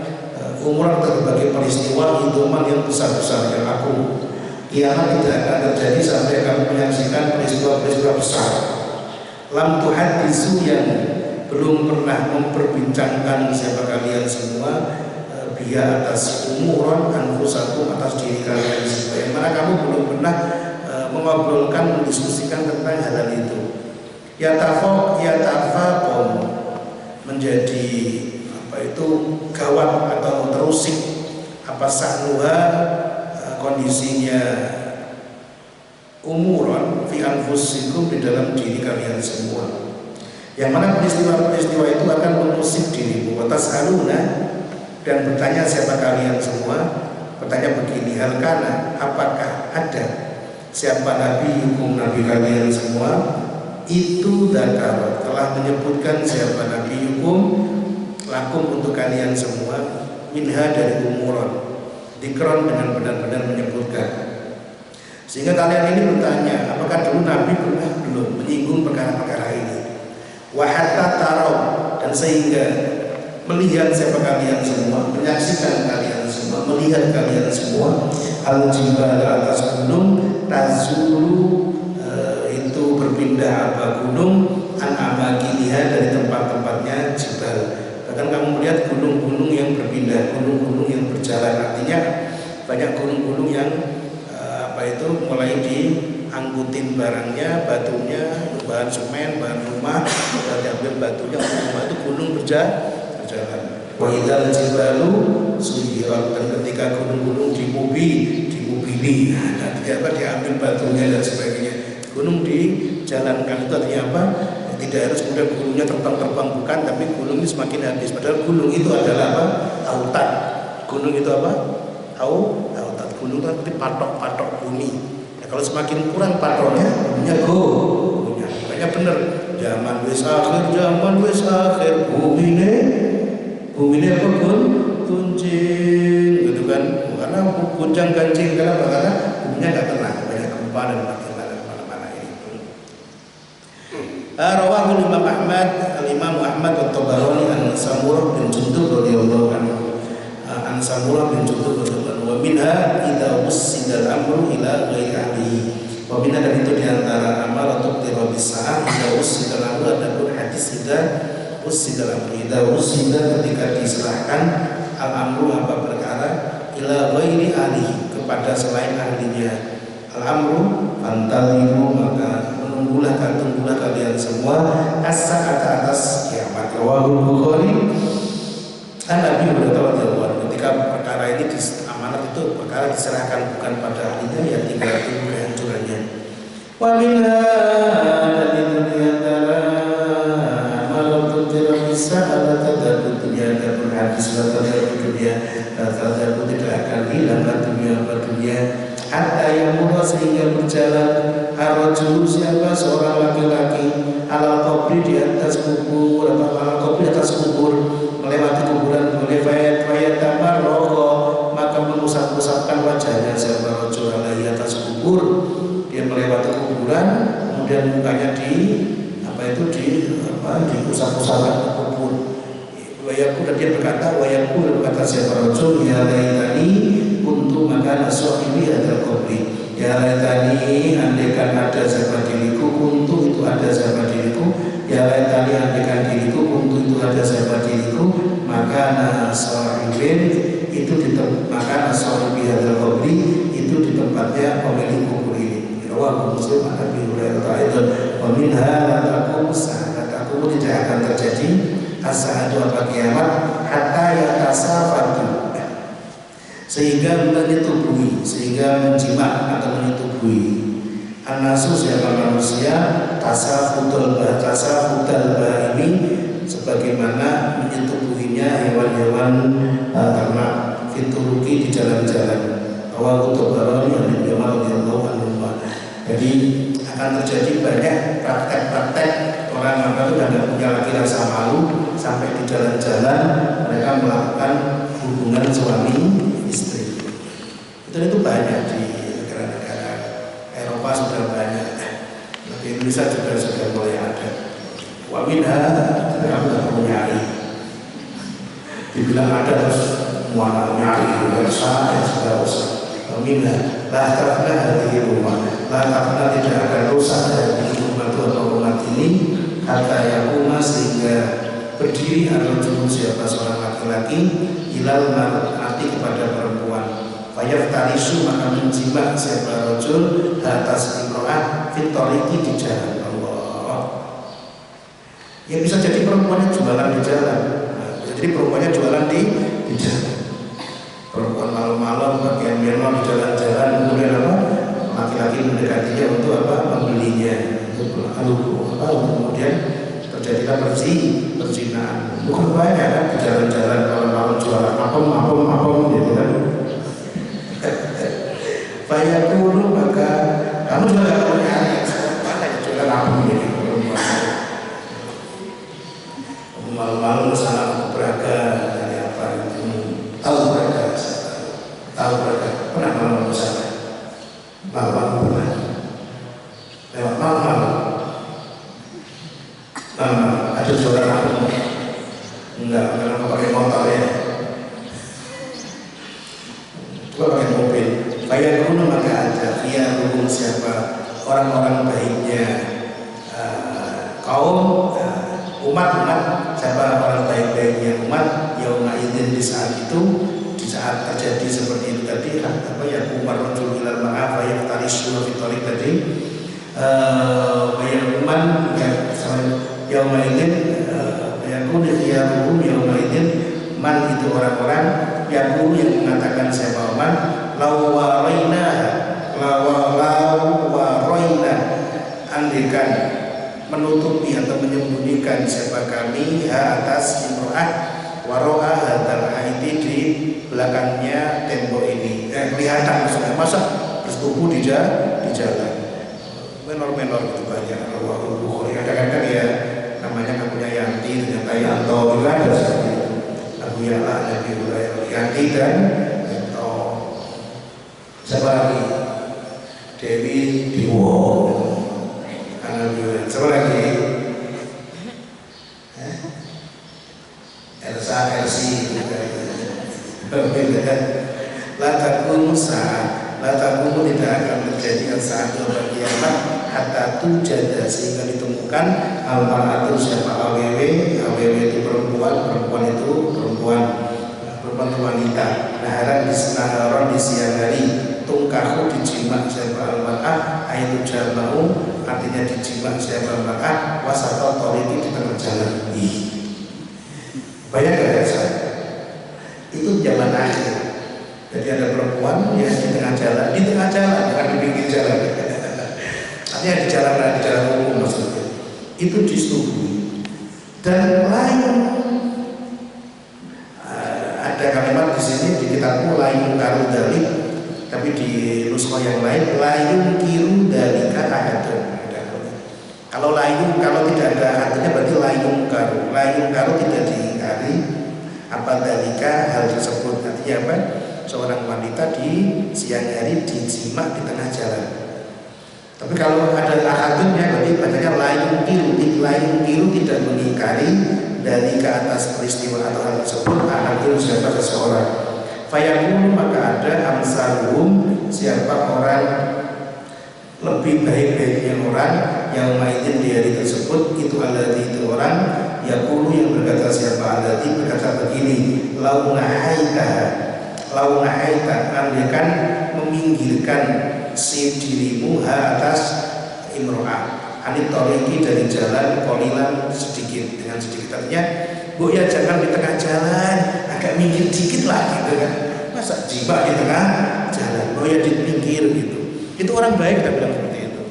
umuran atas berbagai peristiwa, idoman yang besar-besar yang agung. Kiamat tidak akan terjadi sampai kamu menyaksikan peristiwa-peristiwa besar. Lam tuhaddisu, yang belum pernah memperbincangkan siapa kalian semua, biya atas umuran anfusakum, atas diri kalian semua, yang mana kamu belum pernah mengobrolkan, mendiskusikan tentang hal itu. Yatafaqom, menjadi apa itu gawat atau terusik, apa sa'nuha, kondisinya umuran fi anfusikum, di dalam diri kalian semua, yang mana peristiwa-peristiwa itu akan mengusik dirimu. Wa tas'aluna, dan bertanya siapa kalian semua, bertanya begini, hal kana, apakah ada siapa nabi hukum nabi kalian semua, itu dakar, telah menyebutkan siapa nabi hukum lakum, untuk kalian semua, minha, dari umuran, dikron, dengan benar-benar menyebutkan. Sehingga kalian ini bertanya, apakah dulu nabi pernah belum menyinggung perkara-perkara ini. Wa hatta tarau, dan sehingga melihat siapa kalian semua, menyaksikan kalian semua, melihat kalian semua, al-jibal, atas gunung, tazulu, itu berpindah apa gunung, an amakiliha, dari tempat-tempatnya jibal. Bahkan kamu melihat gunung-gunung yang berpindah, gunung-gunung yang berjalan, artinya banyak gunung-gunung yang apa itu mulai diangkutin barangnya, batunya, bahan semen, bahan rumah, diambil batunya, rumah itu gunung berjalan. Wa idzal jibalu suyirat, dan ketika gunung-gunung dimobili, diambil batunya dan sebagainya. Gunung dijalankan, itu artinya apa? Tidak harus kemudian gunungnya terbang-terbang, bukan, tapi gunung ini semakin habis. Padahal gunung itu adalah apa? Autan. Gunung itu apa? Autan. Gunung itu seperti patok-patok bumi. Ya, kalau semakin kurang patoknya, bumi makanya benar. Zaman wis akhir, bumi ini apa pun tuncing, gitu kan? Karena gunjang ganjing, karena buminya nggak tenang, banyak gempa dan mana-mana ini. Rawahu Imam Ahmad, Imam Ahmad wa Tabarani an Samurah bin Jundub radhiyallahu anhu. An Samurah bin Jundub radhiyallahu anhu. Wa minha idza usida al-amru ila ghairi ahlihi. Wa minha, dan itu diantara amal untuk tirabis sa'ah idza usida al-amru, adapun hadis idza usida al-amru, idza usida ketika diserahkan al-amru apa perkara ila ghairi ahlihi kepada selain ahlinya. Al-amru fantaliru, maka tunggulah kalian semua as-sa'ata atas kiamat. Rawahul Bukhari. An Nabi radhiyallahu, ketika perkara ini amanat itu perkara diserahkan bukan pada ahlinya, ya tinggal tunggu kehancurannya. Wa minha, dan itu diantara amal tidak bisa ala tadabbur dunia, dan hadis la tadabbur dunia, tadabbur tidak akan hilang dunia hatta yang mula sehingga berjalan ar-rajulu, siapa seorang laki-laki ala qabri di atas kubur, atau ala qabri atas kubur, melewati kuburan, boleh fayat tamarroho, maka mengusap-usapkan wajahnya siapa rajul alaihi atas kubur, dia melewati kuburan kemudian mukanya diusap-usapkan kubur. Wayaku, dan dia berkata, wayaku berkata siapa rajul ya laitani untuk makan sahibi hadal qabri, ya laitani andaikan ada sahabat diriku, kuntu itu ada sahabat diriku, ya laitani andaikan diriku, kuntu itu ada sahabat diriku, maka sahibin itu di maka sahibi hadal qabri itu di tempatnya pemilik kubur ini. Rawahu Muslim an Abi Hurairah aidan. Wa minha la taqum sa'at, tidak akan terjadi as-sa'atu apa kiamat hatta yatasafatu, sehingga menyetubuhi, sehingga menjimat atau menyetubuhi an-nasu siapa manusia tasafudul bahimi, sebagaimana menyetubuhinya hewan-hewan ternak fituruki di jalan-jalan. Rawahu Tabarani an Ibnu Umar radhiyallahu anhu. Jadi akan terjadi banyak praktek-praktek orang itu tidak punya lagi rasa malu, sampai di jalan-jalan mereka melakukan hubungan suami istri. Itu banyak di negara-negara Eropa, sudah banyak. Di Indonesia juga sudah mulai ada. Wa minha, kamu tidak perlu nyari. Dibilang ada terus muana nyari, bersa, ya sudah usah. Wa minha, la tafna hadhihi rumah, la tafna tidak akan rusak dari rumah itu atau rumah ini, hatta yakuma sehingga berdiri ar-rajulu siapa seorang laki-laki ilal mar'ati kepada perempuan, fayaftarisu maka menjimat siapa rajul atas imro'ah fitoriki di jalan Allah. Ya bisa jadi perempuannya jualan di jalan, bisa jadi perempuannya jualan di jalan. Perempuan malam-malam pakaian Myanmar di jalan-jalan, kemudian apa? Laki-laki mendekatinya untuk apa? Membelinya, untuk kemudian terjadilah perzinahan. Bukan banyak kan di jalan-jalan malam-malam jualan apem gitu kan. Fayaqulu, maka kamu juga nggak perlu nyari mana jualan apem gitu. Malam-malam kesana Braga dari apa itu, tahu Braga pernah malam kesana, malam pernah lewat malam ada jualan apem. Enggak, karena pakai motor ya, gua pakai mobil. Bayar guna maka ada via hukum siapa orang-orang baiknya kaum umat siapa orang baik-baiknya umat yauma idzin, di saat itu, di saat terjadi seperti itu tadi apa ya, umar rajul ilal ma'af yang tadi suruh fitorik tadi bayar umat yauma idzin yakun khiyaruhum yauma idzin, man itu orang-orang yakun yang mengatakan siapa man lawaraina andikan menutupi atau menyembunyikan siapa kami atas imro'ah waro'a hadal haiti di belakangnya tembok ini, kelihatan maksudnya, masa bersetubuh di jalan menor-menor itu banyak. Rawahu Bukhari. Kadang-kadang ya namanya kamunya Yanti, ternyata Yanto juga ada seperti itu. Abu Ya'la, Nabi Hurairah, Yanti dan Yanto. Siapa lagi? Dewi Dewo, Siapa lagi? saat, la taqumu tidak akan terjadi saat kiamat hatta tujada sehingga ditemukan al-mar'atu siapa awewe itu perempuan itu perempuan wanita naharan di siang hari tungkahu dijima siapa al-mar'ah aitu jama'u artinya dijima siapa al-mar'ah wasata toriki di tengah jalan. Bayangkan ya saya, itu zaman akhir. Jadi ada perempuan yang di tengah jalan, bukan di pinggir jalan. Artinya di jalan umum maksudnya. Itu disetujui. Dan lain ada kalimat di sini di kitabku lain karu dalik, tapi di nuskah yang lain lain kiru dalika ahadun. Kalau tidak ada artinya berarti lain karu tidak diingkari apa dalika hal tersebut. Artinya apa? Seorang wanita di siang hari dijimak di tengah jalan. Tapi kalau ada ahadunnya berarti bacanya lain kiru tidak mengingkari dari ke atas peristiwa atau hal tersebut ahadun siapa seseorang. Fayaqulu maka ada amsaluhum siapa orang lebih baik-baiknya orang yang mainin di hari tersebut itu alladzi itu orang yaqulu yang berkata siapa alladzi berkata begini lau nahaita andaikan meminggirkan si dirimu atas imro'ah anit toriki dari jalan kolilan sedikit dengan sedikit artinya bu ya jangan di tengah jalan agak minggir dikit lah gitu kan masa jibak di tengah jalan bu ya di pinggir gitu. Itu orang baik kita bilang seperti itu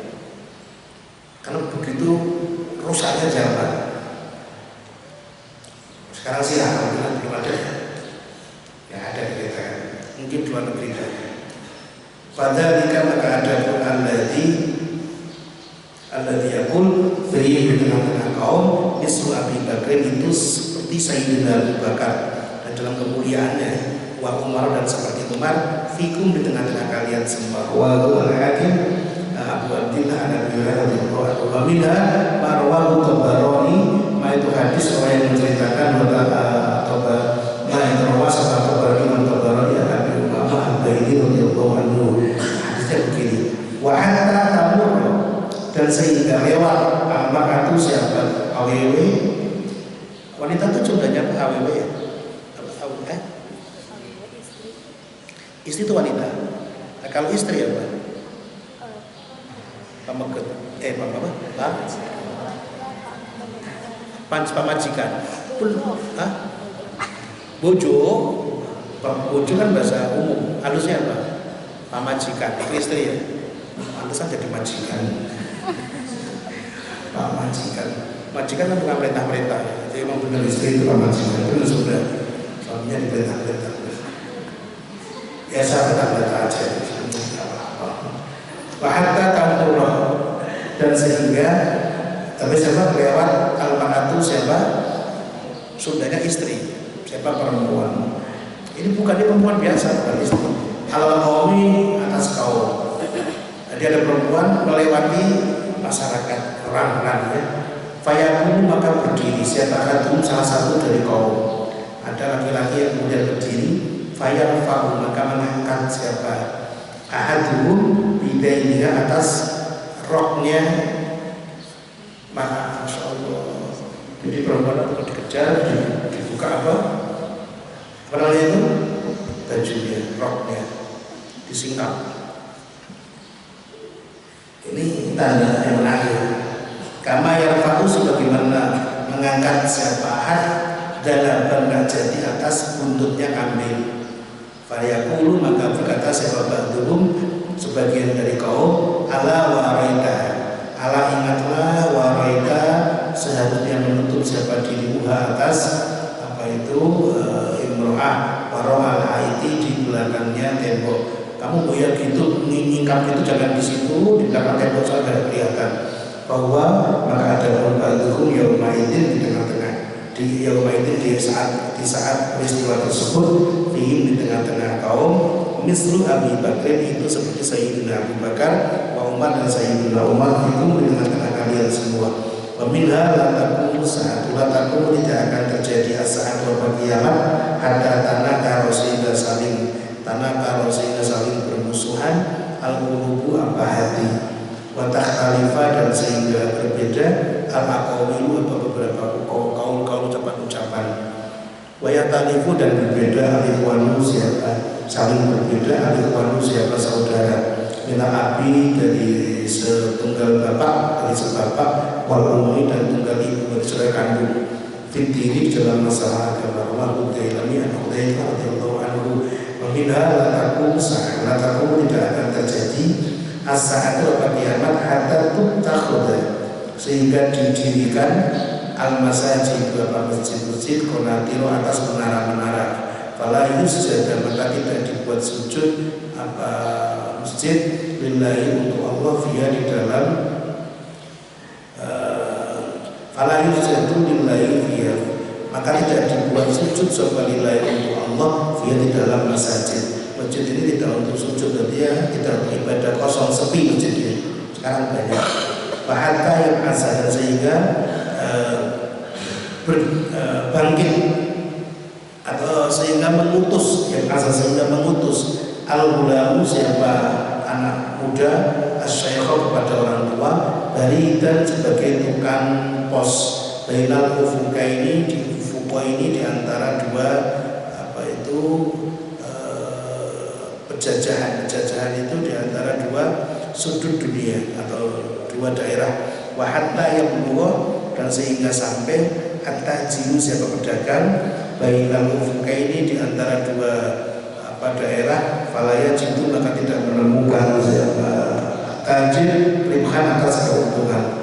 karena begitu rusaknya jalan. Sekarang sih alhamdulillah belum ada ya ada kita mungkin luar negeri saja. Fadzalika maka ada pun alladzi yaqul beri di tengah-tengah kaum mislu Abi Bakar itu seperti Sayyidina Abu Bakar dan dalam kemuliaannya wa Umar dan seperti Umar fikum di tengah-tengah kalian semua wa al-hakim Abu Abdillah Nabi radhiyallahu anhu wa minha marwahu Tabarani ma itu hadis orang yang menceritakan atau ma itu rawas atau Tabarani Abi Umamah al-Baidi radhiyallahu anhu hadisnya begini wa hatta tamur dan sehingga lewat al-mar'atu siapa awewe wanita itu jumlahnya awewe ya istri itu wanita. Nah, kalau istri apa? Pamaket. Pamajikan. Bojo. Bojo kan bahasa umum. Halusnya apa? Pamajikan. Itu istri ya. Pantesan jadi majikan. Pamajikan. Majikan kan bukan perintah-perintah. Jadi memang benar istri itu pamajikan. Itu sudah suaminya diperintah-perintah. Ya saya betul-betul aja wahatta tamurah dan sehingga tapi siapa lewat al-mar'atu siapa sundanya istri siapa perempuan ini bukannya perempuan biasa bukan istri al-qawmi atas kaum jadi ada perempuan melewati masyarakat orang-orang ya fayaqulu maka berdiri siapa salah satu dari kaum ada laki-laki yang kemudian berdiri fayal fahu maka mengangkat siapa ahaduhum bidainiha atas roknya maka Masya Allah jadi perempuan itu dikejar dibuka apa namanya itu bajunya roknya disingkap ini tanda yang menarik kama yarfa'u sebagaimana mengangkat siapa ahad dalam benda jadi atas buntutnya kambing. Fayaqulu maka berkata siapa ba'dhum sebagian dari kaum ala waraita ala ingatlah waraita seharusnya menutup siapa dirimu atas apa itu imro'ah waro'al haiti di belakangnya tembok. Kamu boya gitu ngingkap itu jangan di situ di belakang tembok saja kelihatan bahwa maka ada ba'dhum yaumaidin di tengah-tengah di yaumaidin di saat peristiwa tersebut di tengah-tengah kaum mislu Abi Bakar itu seperti Sayyidina Abu Bakar wa Umar dan Sayyidina Umar itu di tengah-tengah kalian semua wa minha la taqumu sa'atu la taqumu tidak akan terjadi as-sa'atu wa kiamat hatta tanaka rasulullah saling sehingga berbeda al-aqawilu atau beberapa kaul ucapan-ucapan. Wa yatalifu dan berbeda al-ikhwanu siapa saling berbeda al-ikhwanu siapa saudara minal abi dari setunggal bapak dari sebapak wal ummi dan tunggal ibu dari saudara kandung fitiri dalam masalah agama Allah Taala radhiyallahu anhu wa minha la takum tidak akan terjadi as-sa'atu apa kiamat hatta tuttakhudha sehingga didirikan al-masajid beberapa masjid-masjid konatiro atas menara-menara fala yusjad maka tidak dibuat sujud apa masjid lillahi untuk Allah via di dalam fala yusjad lillahi via maka tidak dibuat sujud lillahi untuk Allah via di dalam masjid. Masjid ini tidak untuk sujud dan dia tidak untuk ibadah kosong sepi masjidnya sekarang banyak bahkan yang asal sehingga bangkit atau sehingga mengutus yang asal sehingga mengutus al-gulamu siapa anak muda asyaikh kepada orang tua dari dan sebagai tukang pos bainal ufuka ini di antara dua apa itu penjajahan itu di antara dua sudut dunia atau dua daerah wa hatta yabluwa dan sehingga sampai at-tajiru siapa pedagang bainal ufuka ini di antara dua apa daerah falaya jitu maka tidak menemukan siapa tajir ribhan atas keuntungan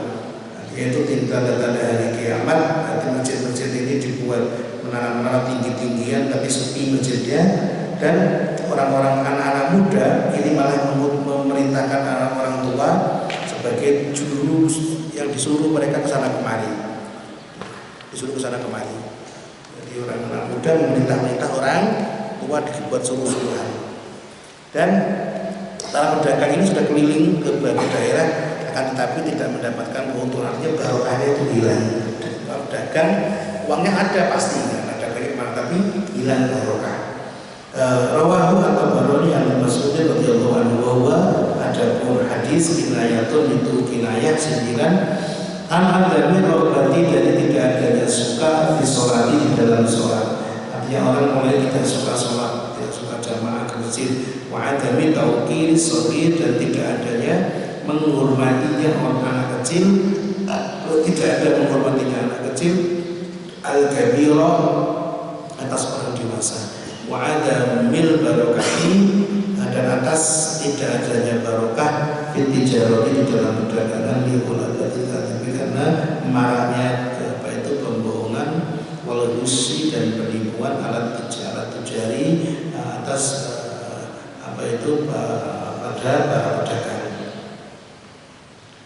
yaitu tanda-tanda hari kiamat. Nanti masjid-masjid ini dibuat menara-menara tinggi-tinggian tapi sepi masjidnya dan orang-orang anak-anak muda ini malah memerintahkan orang-orang tua sebagai juru yang disuruh mereka ke sana kemari. Jadi orang anak muda memerintah orang tua dibuat suruh-suruhan. Dan para pedagang ini sudah keliling ke berbagai daerah akan tetapi tidak mendapatkan keuntungan, artinya barokahnya itu hilang. Kalau pedagang uangnya ada pasti ada dari mana tapi hilang barokah. Rawahu atau baroni yang maksudnya radhiyallahu anhu bahwa ada pun hadis kinayatun itu kinayah sindiran adami berarti dari tidak adanya suka di sholat di dalam sholat. Artinya orang mulai tidak suka sholat, tidak suka jamaah ke masjid. Wa adami tauqir shaghir dan tidak adanya menghormatinya orang anak kecil, tidak ada menghormatinya anak kecil al-kabira atas orang dewasa. Wa adamil barokati dan atas tidak adanya barokah fil tijarati di dalam perdagangan liqulati tapi karena marahnya apa itu pembohongan wal ghushi dan penipuan alat tujari atas apa itu pada para pedagang.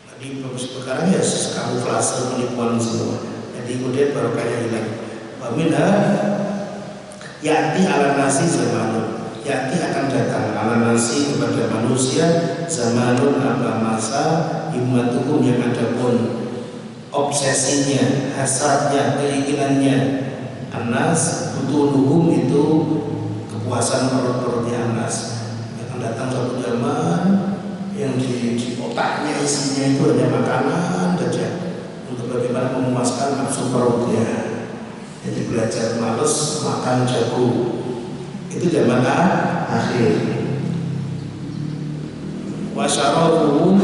Jadi sekarang ya kamuflase penipuan semua. Jadi kemudian barokahnya hilang. Wa minha ya'ti ala nasi zamanun ya'ti akan datang ala nasi kepada manusia zamanun apa masa himmatukum yang ada pun obsesinya, hasratnya, keinginannya anas butunuhum itu kepuasan perut-perutnya anas akan datang suatu zaman yang di otaknya isinya itu hanya makanan saja untuk bagaimana memuaskan nafsu perutnya. Jadi belajar males makan jagung itu zaman akhir. Wasyarafuhum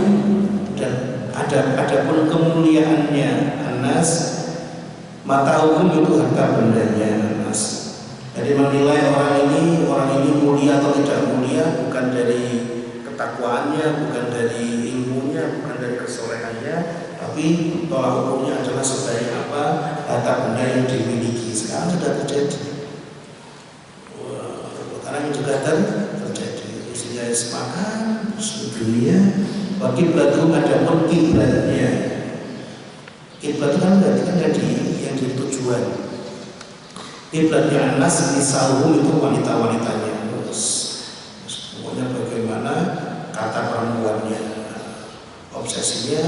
dan ada pun kemuliaannya anas matahum itu harta bendanya anas. Jadi menilai orang ini mulia atau tidak mulia bukan dari ketakwaannya, bukan dari ilmunya, bukan dari kesolehannya, tapi tolak ukurnya adalah sebaik apa harta benda yang dimiliki. Sekarang sudah terjadi. Sekarang juga terjadi. Isinya makan, dunia. Wakil batu ada pun kiblatnya. Kiblat itu kan berarti kan yang di tujuan. Kiblatnya anas misalnya itu wanita-wanitanya. Pokoknya bagaimana kata perempuannya, obsesinya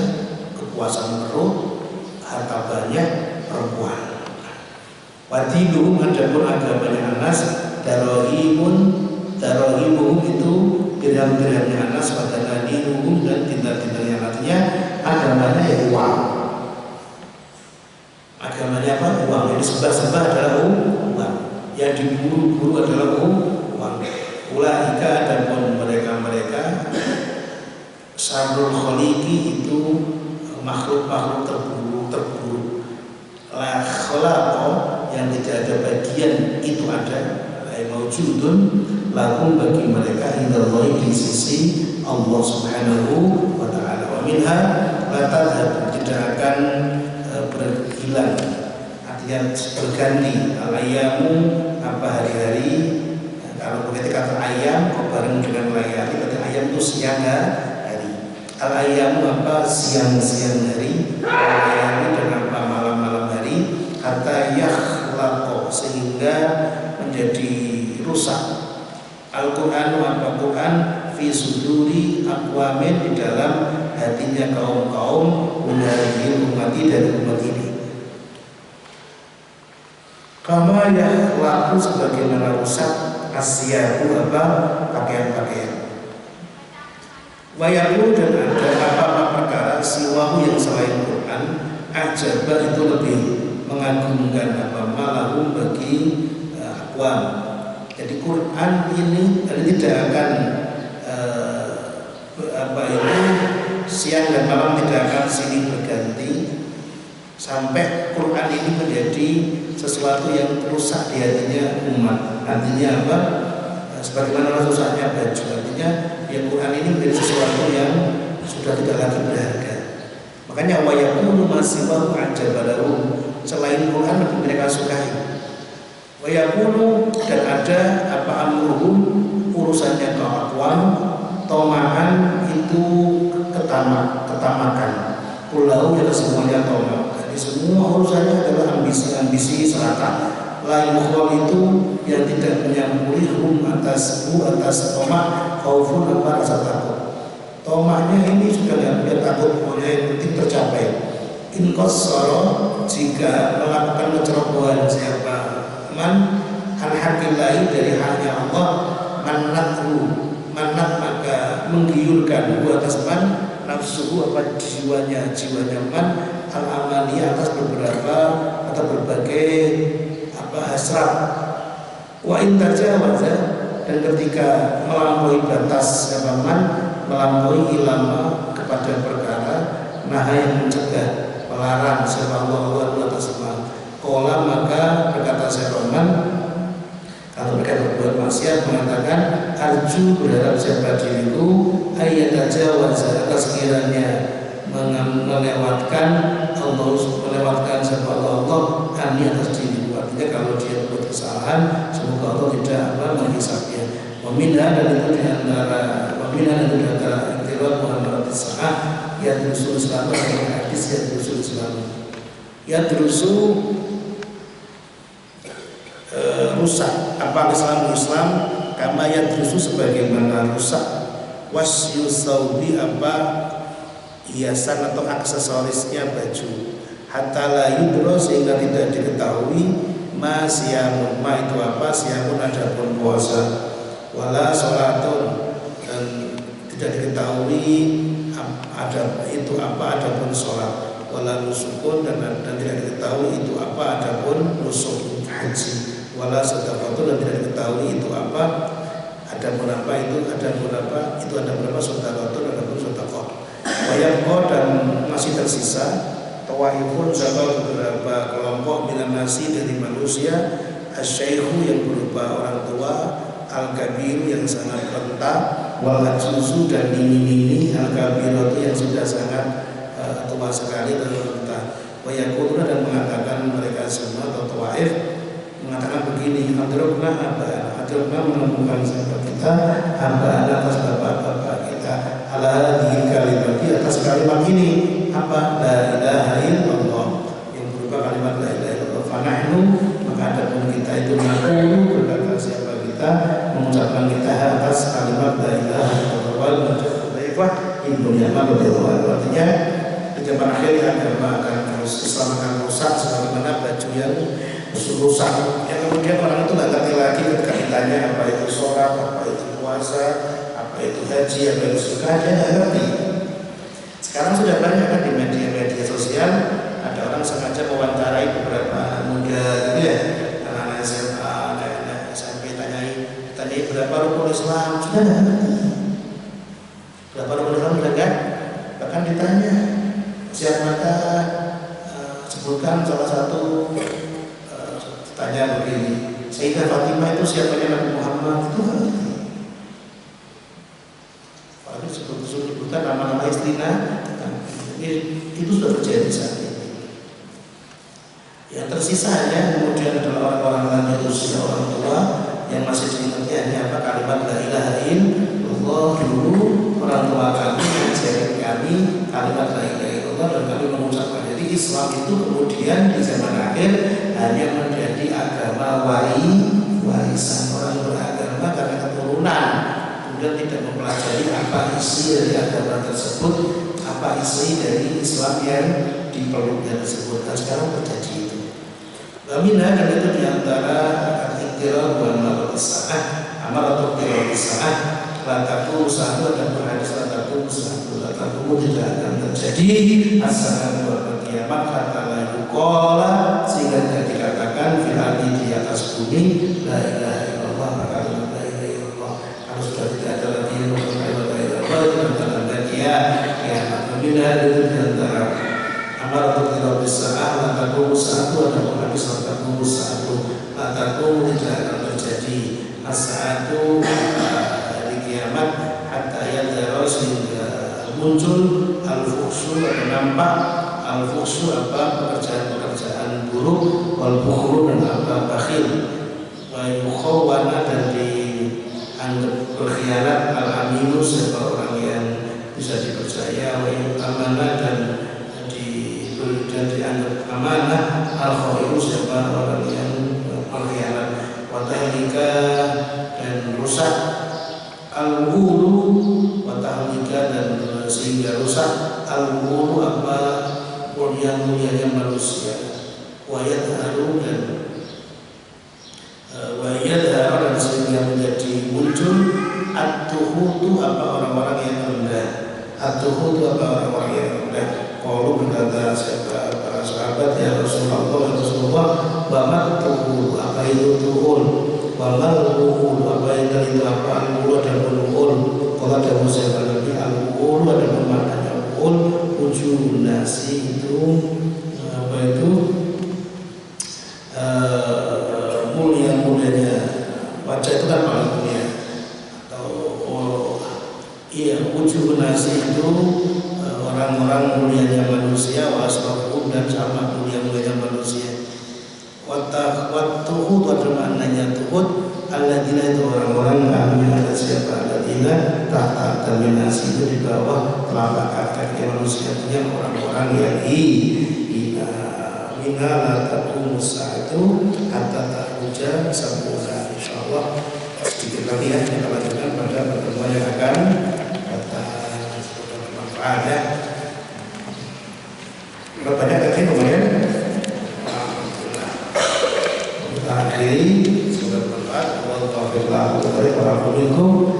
kepuasan perut, harta banyak, perempuan. Wadiluhum adapun agamanya anas darohimuhum itu dirham-dirhamnya anas pada nadiluhum dan tindak-tindaknya artinya agama agamanya ya uang. Agamanya apa? Uang. Yang disembah-sembah adalah uang. Yang diburu-buru adalah uang. Ulaika adapun mereka-mereka syarrul khaliqi itu makhluk-makhluk terburuk. La khalaqa yang tidak ada bagian itu ada. Maujudun lakum bagi mereka indallahi di sisi Allah Subhanahu wa taala. Wa minha la tadhhab tidak akan berhilang, artinya berganti al-ayyamu apa hari-hari. Kalau ketika kata ayam kok bareng dengan layali, berarti ayam itu siang hari. Al-ayyamu apa siang-siang hari, al-ayyamu dan apa malam-malam hari, hatta yakhlaqo sehingga menjadi rusak. Al-Quran apa Quran fi suduri aqwamin di dalam hatinya kaum-kaum menjadi umati dari umat ini. Kama yakhlaqu sebagaimana rusak asyahu apa pakaian-pakaian. Wayaku dan ada apa-apa perkara siwahu yang selain Quran ajaba itu lebih mengagumkan apa malahum bagi akwam. Jadi Quran ini tidak akan siang dan malam tidak akan silih berganti sampai Quran ini menjadi sesuatu yang rusak di hatinya umat. Artinya apa? Sebagaimana rusaknya baju. Artinya ya Quran ini menjadi sesuatu yang sudah tidak lagi berharga. Makanya wayakunu masiwahu ajabalahu, selain Quran lebih mereka sukai. Wayakunu dan ada apa amruhum urusannya keakuan tomaan itu ketamakan pulau yang semuanya tomak. Jadi semua urusannya adalah ambisi-ambisi serata. Lain itu yang tidak menyampuri atas tomak khaufun apa rasa takut. Tomaknya ini sudah tidak punya takut, pokoknya yang penting tercapai. Inkosoro jika melakukan kecerobohan siapa man al-haqillahi dari haknya Allah manat maka menggiurkan atas man nafsuhu apa jiwanya man al-amani atas beberapa atau berbagai apa hasrat wa intajawaza dan ketika melampaui batas siapa man melampaui ilama kepada perkara nah yang mencegah melarang siapa Allah atas man kola maka berkata Syaitan kalau mereka berbuat maksiat mengatakan arju berharap siapa diriku ayat tajawaz atas sekiranya melewatkan Allah melewatkan siapa Allah ani atas diriku. Artinya kalau dia berbuat kesalahan semoga Allah tidak menghisapnya. Waminah dan itu diantara iktiraf Muhammad Sa'ah yang terusul selama dengan hadis yang terusul selama yang terusul rusak apa Islam kama yadrusu sebagaimana rusak wasyu saubi apa hiasan atau aksesorisnya baju hatta la yudro sehingga tidak diketahui ma siyamun ma itu apa siyamun adapun puasa wala sholatun dan tidak diketahui ada itu apa adapun sholat wala nusukun dan tidak diketahui itu apa adapun nusuk haji wala sedekah dan tidak diketahui itu apa ada berapa itu ada berapa sedekah ada pun sedekah wayaqo dan masih tersisa tawaifun sama beberapa kelompok bila masih dari manusia asyaikhu yang berupa orang tua al-kabiru yang sangat renta wal ajuzu dan nini al-kabiru yang sudah sangat tua sekali dan renta wayaquluna dan mengatakan mereka semua atau tawaif mengatakan begini, adrokna menemukan sahabat kita, hamba atas bapak-bapak kita, ala dihil kalimat di atas kalimat ini apa la ilaha illallah yang berupa kalimat la ilaha illallah. Fanahnu maka adapun kita itu mengaku berkata siapa kita mengucapkan kita atas kalimat la ilaha illallah wal mujahidah ibnu Yaman radhiyallahu anhu. Artinya di zaman akhir agama akan Islam akan rusak sebagaimana baju yang rusak yang kemudian orang itu nggak ngerti lagi ketika ditanya apa itu sholat, apa itu puasa, apa itu haji, apa itu sedekah, dia nggak ngerti. Sekarang sudah banyak kan di media-media sosial, ada orang sengaja mewawancarai beberapa muda gitu ya, anak SMA, anak SMP, tanyai berapa rukun Islam, sudah nggak ngerti. Berapa rukun Islam sudah nggak? Bahkan ditanya, siapa sebutkan salah satu, tanya begini, Sayyidah Fatimah itu siapanya Nabi Muhammad, itu nggak ngerti. Kalau disebutkan nama-nama istrinya, itu sudah terjadi saat ini. Yang tersisa hanya kemudian adalah orang-orang lanjut usia orang tua yang masih diingatnya hanya apa, kalimat la ilaha illallah. Dulu orang tua kami mengajarkan kami kalimat la ilaha illallah dan kami mengucapkan. Jadi Islam itu kemudian di zaman akhir hanya menjadi agama warisan. Orang beragama karena keturunan, kemudian tidak mempelajari apa isi dari agama tersebut, apa isi dari Islam yang dipeluknya tersebut. Dan sekarang terjadi itu. Bagaimana dan itu diantara al-iqtirar wal marasah, amal atau kirasah, lataku satu dan berhadis lataku satu, lataku tidak akan terjadi asal buat kiamat kata la yuqala, sehingga tidak dikatakan fil ardi di atas bumi la ilaha illallah, maka la ilaha illallah. Kalau sudah tidak ada lagi yang la ilaha illallah dalam bagian kiamat. Bagaimana itu diantara amal atau kirasah, lataku satu dan berhadis lataku satu, lataku tidak akan terjadi as-saatu hari kiamat hatta yadhara, sehingga muncul al-fuhsyu atau nampak al-fuhsyu apa, pekerjaan-pekerjaan buruk, wal bukhlu dan apa, bakhil, wa yukhawwana dan dianggap berkhianat, al-aminu sebagai orang yang bisa dipercaya, wa yu'amana dan dianggap amanah, al-khairu sebagai orang yang berkhianat, wa tahlika dan rusak, al-ghulu wa tahlika dan sehingga rusak, al-ghulu apa, mulia-mulianya manusia, wa yadharu dan dan sehingga menjadi muncul at-tuhutu apa, orang-orang yang rendah, at-tuhutu apa, orang-orang yang rendah. Kalau berkata para sahabat, ya Rasulullah, wa tuhul, apa itu tuhul, wa tuhul, apa itu apa, al-ghulu dan al-ghul. Kalau ada musyawarah Nabi, al-ghul ada maknanya al-ghul, wujud nasi itu apa itu, mulia-mulianya wajah itu kan paling mulia, atau iya, wujud nasi itu orang-orang mulianya manusia, wasrafun dan sama mulia-mulianya manusia. Tuhud ada maknanya tuhud, alladzina itu orang-orang kami ada siapa, alladzina tahta dominasi itu di bawah telapak kaki manusia, yang orang-orang yang mina la taqumu sa'atu hatta ta'uja sempurna. Insyaallah sedikit lagi ya kita lanjutkan pada pertemuan yang akan datang. Semoga bermanfaat ya. Banyak tadi lumayan. Alhamdulillah. Kita akhiri, semoga bermanfaat. Wallahu a'lam bishawab.